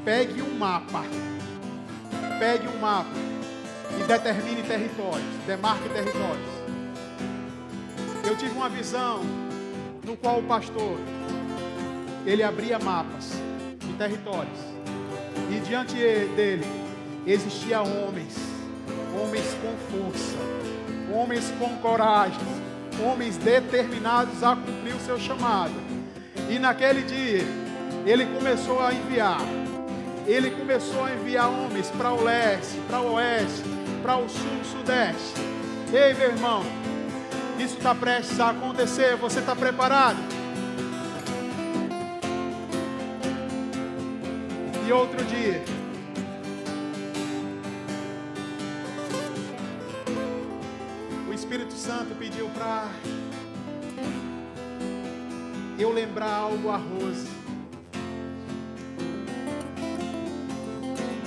pegue um mapa. Pegue um mapa e determine territórios, demarque territórios. Eu tive uma visão no qual o pastor, ele abria mapas de territórios. E diante dele existia homens com força, homens com coragem, homens determinados a cumprir o seu chamado. E naquele dia, ele começou a enviar homens para o leste, para o oeste, para o sul, sudeste. Ei, meu irmão, isso está prestes a acontecer, você está preparado? E outro dia, o Espírito Santo pediu para eu lembrar algo a Rose.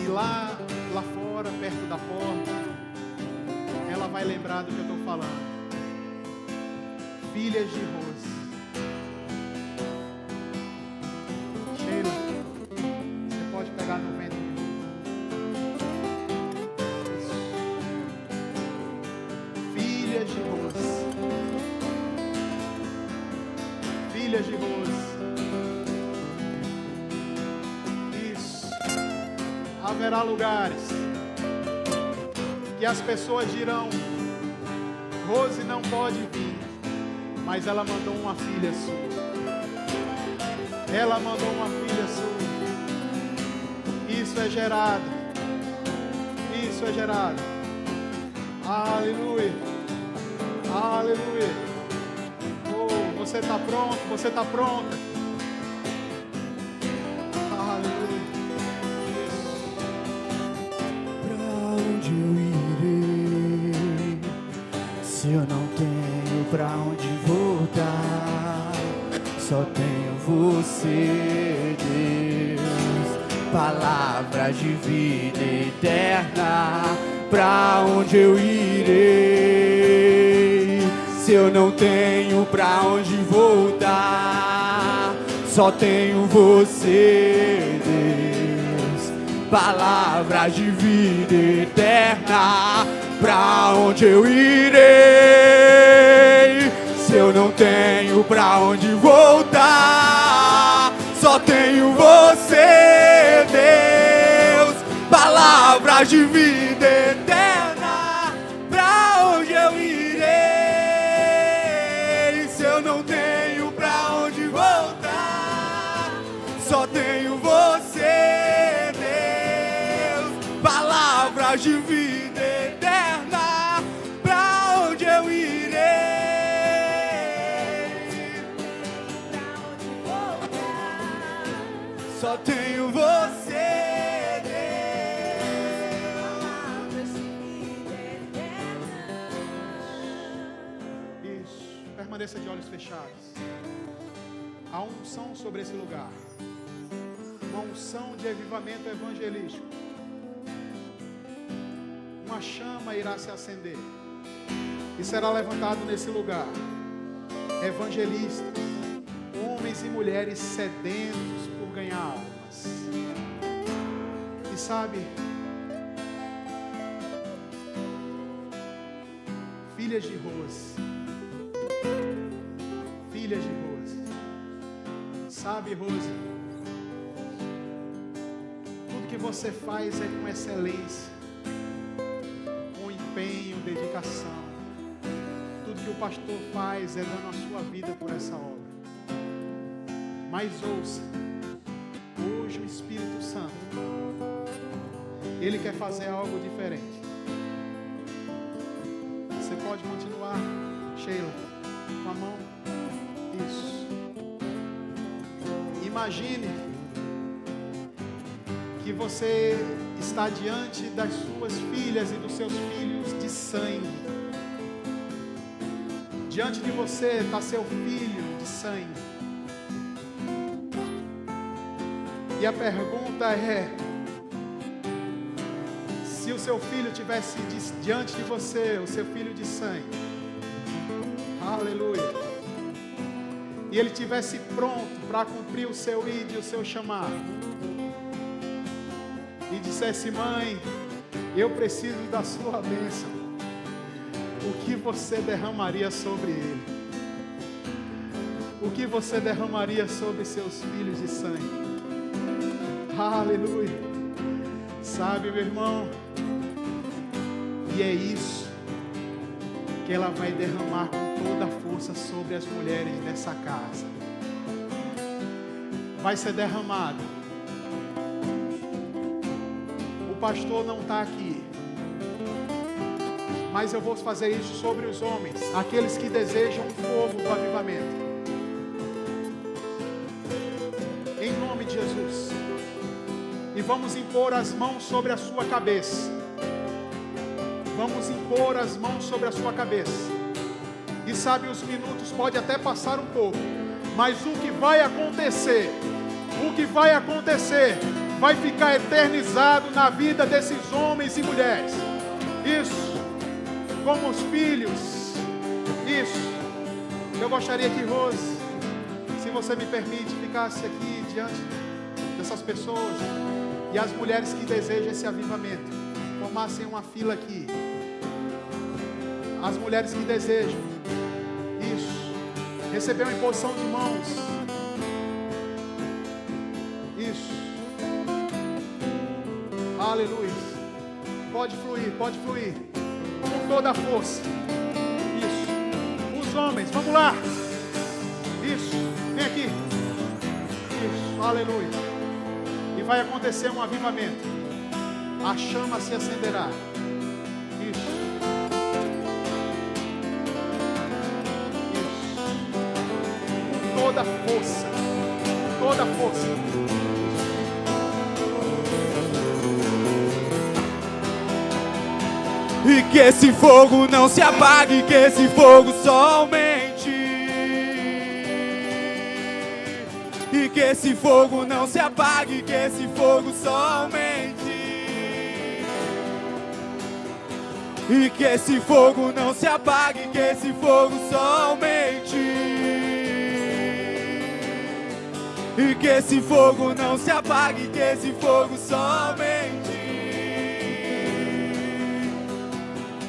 E lá fora, perto da porta, ela vai lembrar do que eu estou falando. Filhas de Rose. Sheila, você pode pegar no vento. Isso. Filhas de Rose. Filhas de Rose. Isso. Haverá lugares que as pessoas dirão: Rose não pode vir, mas ela mandou uma filha sua. Ela mandou uma filha sua. Isso é gerado. Isso é gerado. Aleluia. Aleluia. Oh, você está pronto, você está pronta. Aleluia. Isso.
Pra onde eu irei, se eu não tenho pra onde voltar? Só tenho você, Deus, palavras de vida eterna. Pra onde eu irei, se eu não tenho pra onde voltar? Só tenho você, Deus, palavras de vida eterna. Pra onde eu irei, se eu não tenho pra onde voltar? Só tenho você, Deus, palavras de vida eterna. Pra onde eu irei, se eu não tenho pra onde voltar? Só tenho você, Deus, palavras de vida eterna. Pra onde eu irei, só tenho você, Deus.
Isso. Permaneça de olhos fechados. Há unção sobre esse lugar. Uma unção de avivamento evangelístico. Uma chama irá se acender. E será levantado nesse lugar evangelistas, homens e mulheres sedentos por ganhar almas. E sabe, filhas de Rose, filhas de Rose, sabe, Rose, tudo que você faz é com excelência, com empenho, dedicação. Tudo que o pastor faz é dando a sua vida por essa obra. Mas ouça, hoje o Espírito Santo, Ele quer fazer algo diferente. Você pode continuar, Sheila, com a mão. Isso. Imagine que você está diante das suas filhas e dos seus filhos de sangue. Diante de você está seu filho de sangue. E a pergunta é: se o seu filho tivesse diante de você, o seu filho de sangue, aleluia, e ele tivesse pronto para cumprir o seu ID, o seu chamado, e dissesse: mãe, eu preciso da sua bênção, o que você derramaria sobre ele? O que você derramaria sobre seus filhos de sangue? Aleluia. Sabe, meu irmão, e é isso que ela vai derramar com toda a força sobre as mulheres dessa casa. Vai ser derramado. O pastor não está aqui, mas eu vou fazer isso sobre os homens, aqueles que desejam o fogo do avivamento. Em nome de Jesus. E vamos impor as mãos sobre a sua cabeça. Vamos impor as mãos sobre a sua cabeça. E sabe, os minutos pode até passar um pouco, mas o que vai acontecer vai ficar eternizado na vida desses homens e mulheres. Isso. Como os filhos. Isso. Eu gostaria que Rose, se você me permite, ficasse aqui diante dessas pessoas. E as mulheres que desejam esse avivamento formassem uma fila aqui. As mulheres que desejam isso, receber uma imposição de mãos. Isso. Aleluia. Pode fluir, com toda a força. Isso. Os homens, vamos lá. Isso. Vem aqui. Isso. Aleluia. E vai acontecer um avivamento. A chama se acenderá. Isso. Isso. Toda força. Toda força.
E que esse fogo não se apague, que esse fogo só aumente. E que esse fogo não se apague, que esse fogo só aumente. E que esse fogo não se apague, que esse fogo só aumente. E que esse fogo não se apague, que esse fogo só aumente.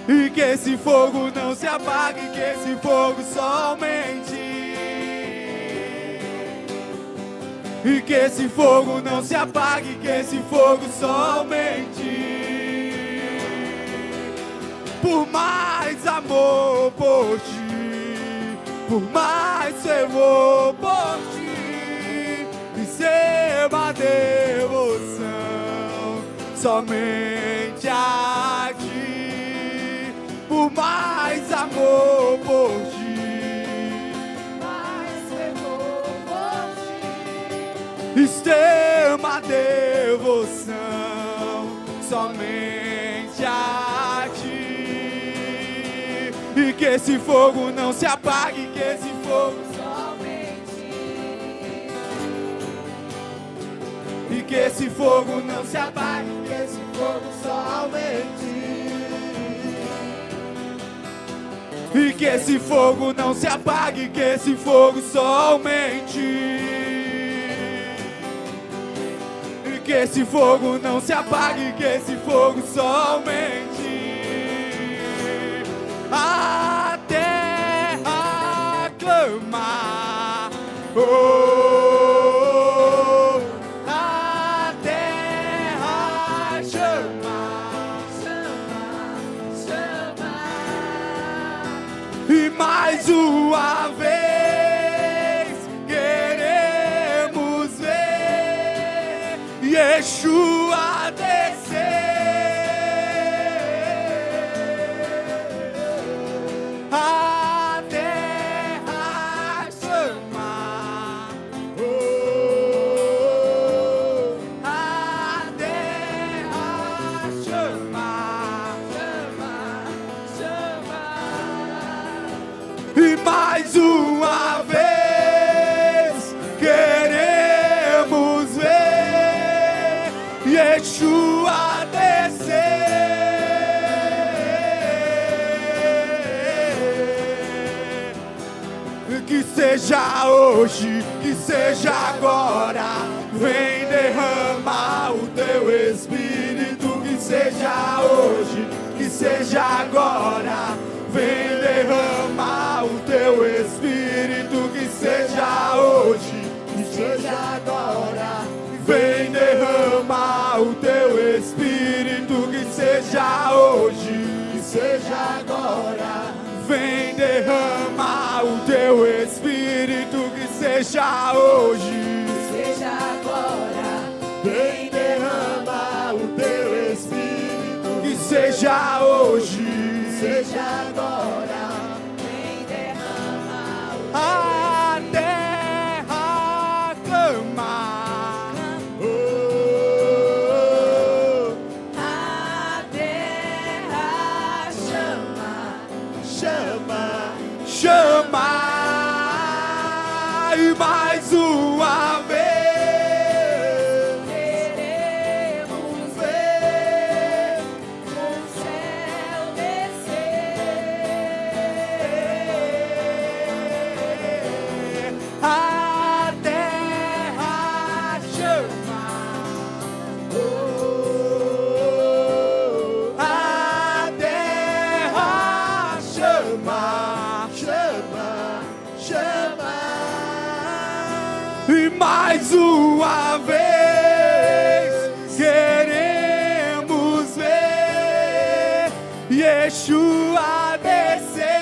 E que esse fogo não se apague, que esse fogo só aumente. E que esse fogo não se apague, que esse fogo só aumente. Por mais amor por ti, por mais fervor por ti, receba a devoção somente a ti. Por mais amor por ti,
mais fervor por ti.
extrema devoção somente a ti. E que esse fogo não se apague, que esse fogo
Somente.
e que esse fogo não se apague,
Que esse fogo só aumente.
e que esse fogo não se apague, que esse fogo só aumente. E que esse fogo não se apague, que esse fogo só aumente. A terra clama, oh, a terra chama.
Chama.
E mais uma vez queremos ver Yeshua descer. A terra chama, oh, a terra chama. E mais uma vez queremos ver Yeshua descer. Que seja hoje, que seja agora, vem derramar o teu Espírito. Que seja hoje, que seja agora, vem derramar o teu Espírito. Que seja hoje, que seja agora, vem derramar o teu Espírito. Que seja hoje, que seja agora, vem derramar o teu Espírito. Que seja hoje,
Seja agora.
vem derramar o teu Espírito. Que seja hoje,
Seja agora. Vem derramar o
a terra clama, oh,
A terra chama.
chama. E mais uma vez
Queremos ver o céu descer.
a terra chama, oh, a terra chama. E mais uma vez queremos ver Yeshua descer.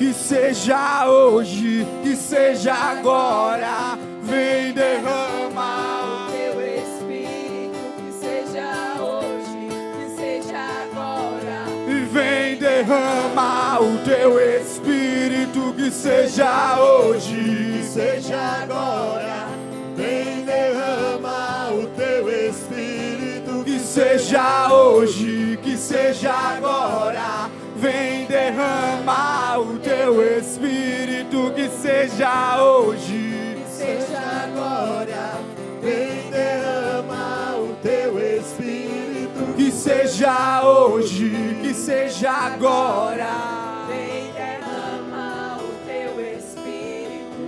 que seja hoje, que seja agora. Vem derramar
o teu Espírito, que seja hoje, que seja agora.
e vem derramar o teu Espírito, que seja hoje,
Que seja agora, vem derramar o teu Espírito.
que seja hoje, que seja agora. Vem derramar o teu Espírito, que seja hoje.
Seja agora,
Vem derramar o teu Espírito.
Que seja hoje, que seja agora.
vem derramar o teu Espírito.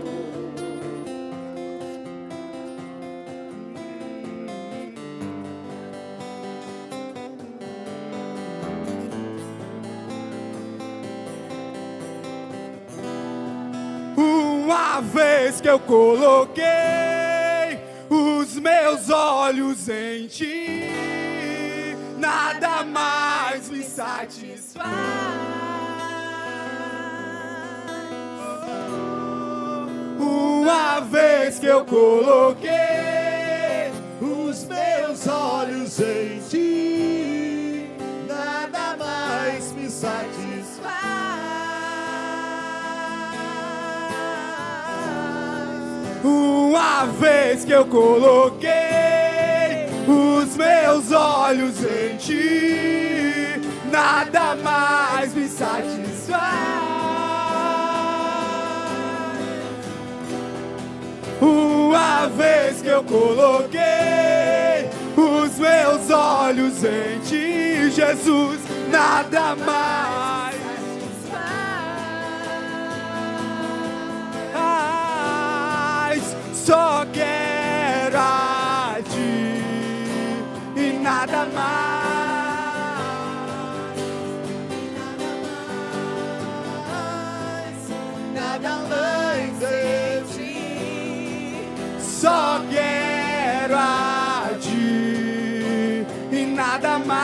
Uma vez que eu coloquei os meus olhos em ti, nada mais me satisfaz. Uma vez que eu coloquei
Os meus olhos em ti, nada mais me satisfaz.
Uma vez que eu coloquei os meus olhos em ti, nada mais me satisfaz. Uma vez que eu coloquei os meus olhos em ti, Jesus, nada mais. Só quero a ti e nada
Nada mais em
ti.
só quero a ti e nada mais.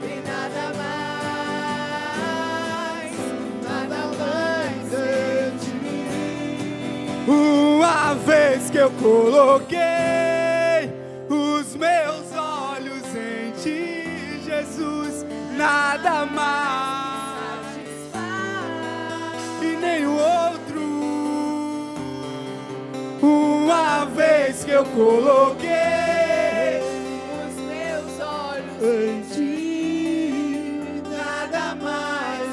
E nada mais,
nada mais em ti.
Uma vez que eu coloquei os meus olhos em ti, Jesus, nada mais e nem o outro. Uma vez que eu coloquei
os meus olhos
Em ti, nada mais.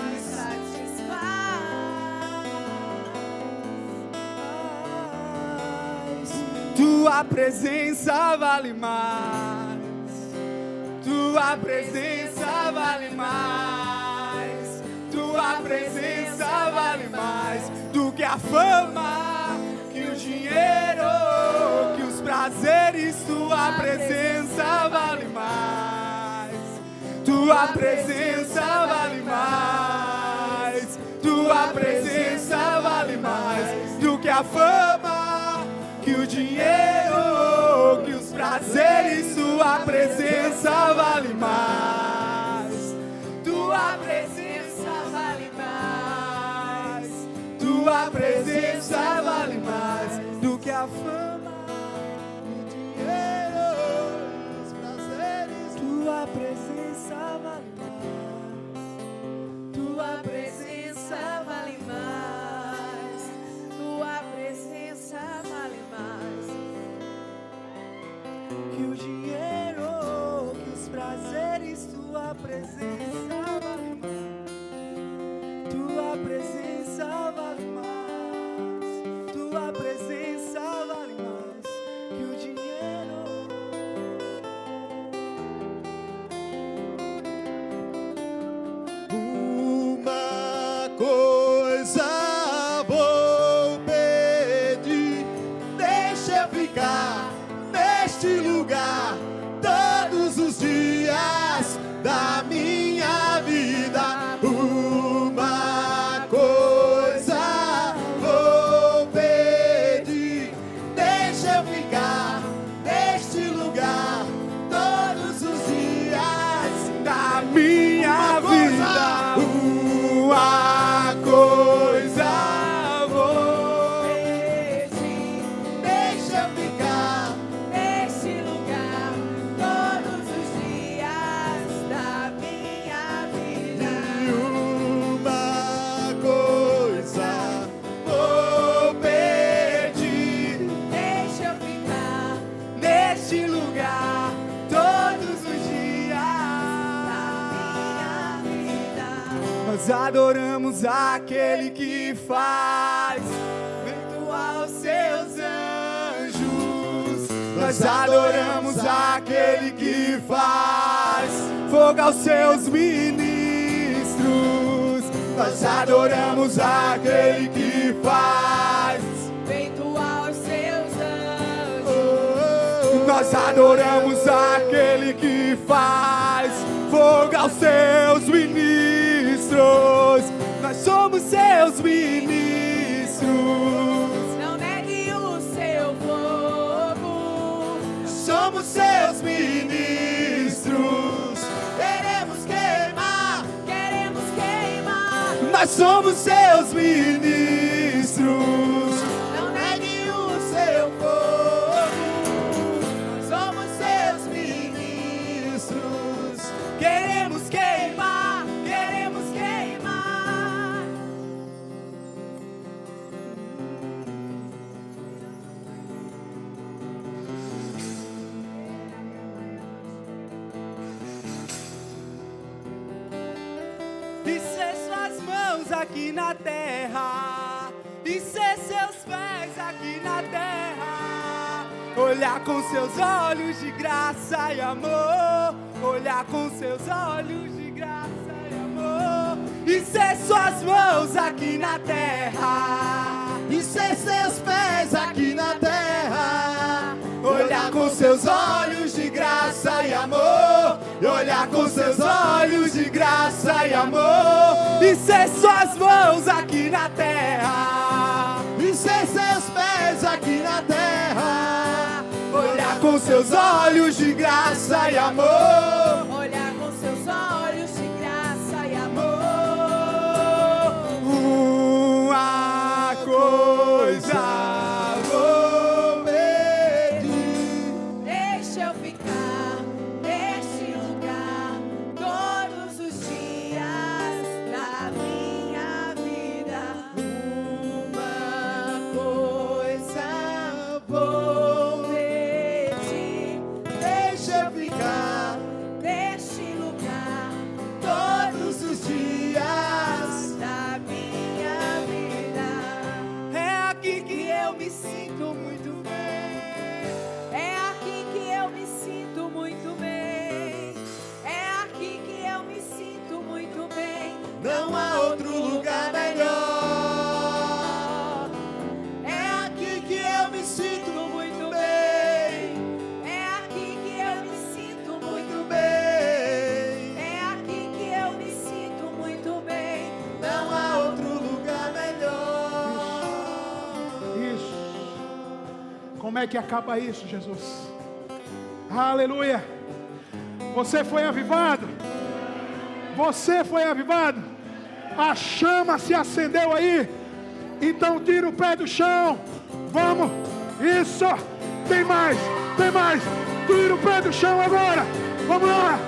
satisfaz.
Tua presença vale mais. Tua presença vale mais. Tua presença vale mais do que a fama, que o dinheiro, que os prazeres. Tua presença vale mais. Tua presença vale mais. Tua presença vale mais do que a fama, que o dinheiro, que os prazeres. Tua presença vale mais. Tua presença vale mais. Tua presença vale mais do que a fama, o dinheiro, os prazeres. Tua presença vale mais.
Tua presença vale mais. Tua presença vale mais.
Que o dinheiro, que os prazeres. Tua presença vale mais. Tua presença vale mais. Tua presença vale mais que o dinheiro.
Uma coisa vou pedir, deixa eu ficar neste lugar todos os dias da minha vida. Uma coisa vou pedir, deixa eu ficar neste lugar todos os dias
Da minha vida. neste lugar todos os dias. Nós adoramos aquele que faz vento aos seus anjos. Nós adoramos aquele que faz fogo aos seus ministros. Nós adoramos aquele que faz
Feito aos seus anjos.
Nós adoramos aquele que faz fogo aos seus ministros. Nós somos seus ministros.
Não negue o seu fogo.
Somos seus ministros. Queremos queimar.
Queremos queimar.
Nós somos seus ministros.
Não negue o seu fogo. Somos seus ministros.
Queremos queimar.
Queremos queimar.
E ser suas mãos aqui na terra, e ser seus pés aqui na terra. Olhar com seus olhos de graça e amor. Olhar com seus olhos de graça e amor. E ser suas mãos aqui na terra,
E ser seus pés aqui na terra.
olhar com seus olhos de graça e amor. E olhar com seus olhos de graça e amor. E ser suas mãos aqui na terra,
E ser seus pés aqui na terra.
olhar com seus olhos de graça e amor.
Olhar com seus olhos de graça e amor.
Uma coisa vou pedir.
Deixa eu ficar neste lugar todos os dias da minha vida. Uma coisa vou pedir.
Deixa eu ficar
Neste lugar
todos os dias.
da minha vida.
É aqui que eu me sinto muito bem.
É aqui que eu me sinto muito bem. É aqui que eu me sinto muito bem.
Não há outro lugar melhor. É aqui que eu me sinto muito bem.
É aqui que eu me sinto muito
Muito
bem.
bem.
É aqui que eu me sinto muito bem.
Não há outro lugar melhor.
Isso. Como é que acaba isso, Jesus? Aleluia. Você foi avivado. Você foi avivado. A chama se acendeu aí. Então tira o pé do chão. Vamos. Isso. Tem mais. Tem mais. Tira o pé do chão agora. Vamos lá.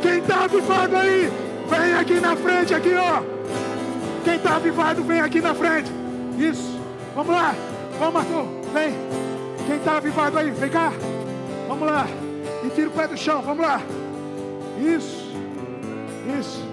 Quem está avivado aí, vem aqui na frente, aqui, ó. Quem está avivado, vem aqui na frente. Isso. Vamos lá. Vamos, Arthur. Vem. Quem está avivado aí, vem cá. Vamos lá. E tira o pé do chão. Vamos lá. Isso. Isso.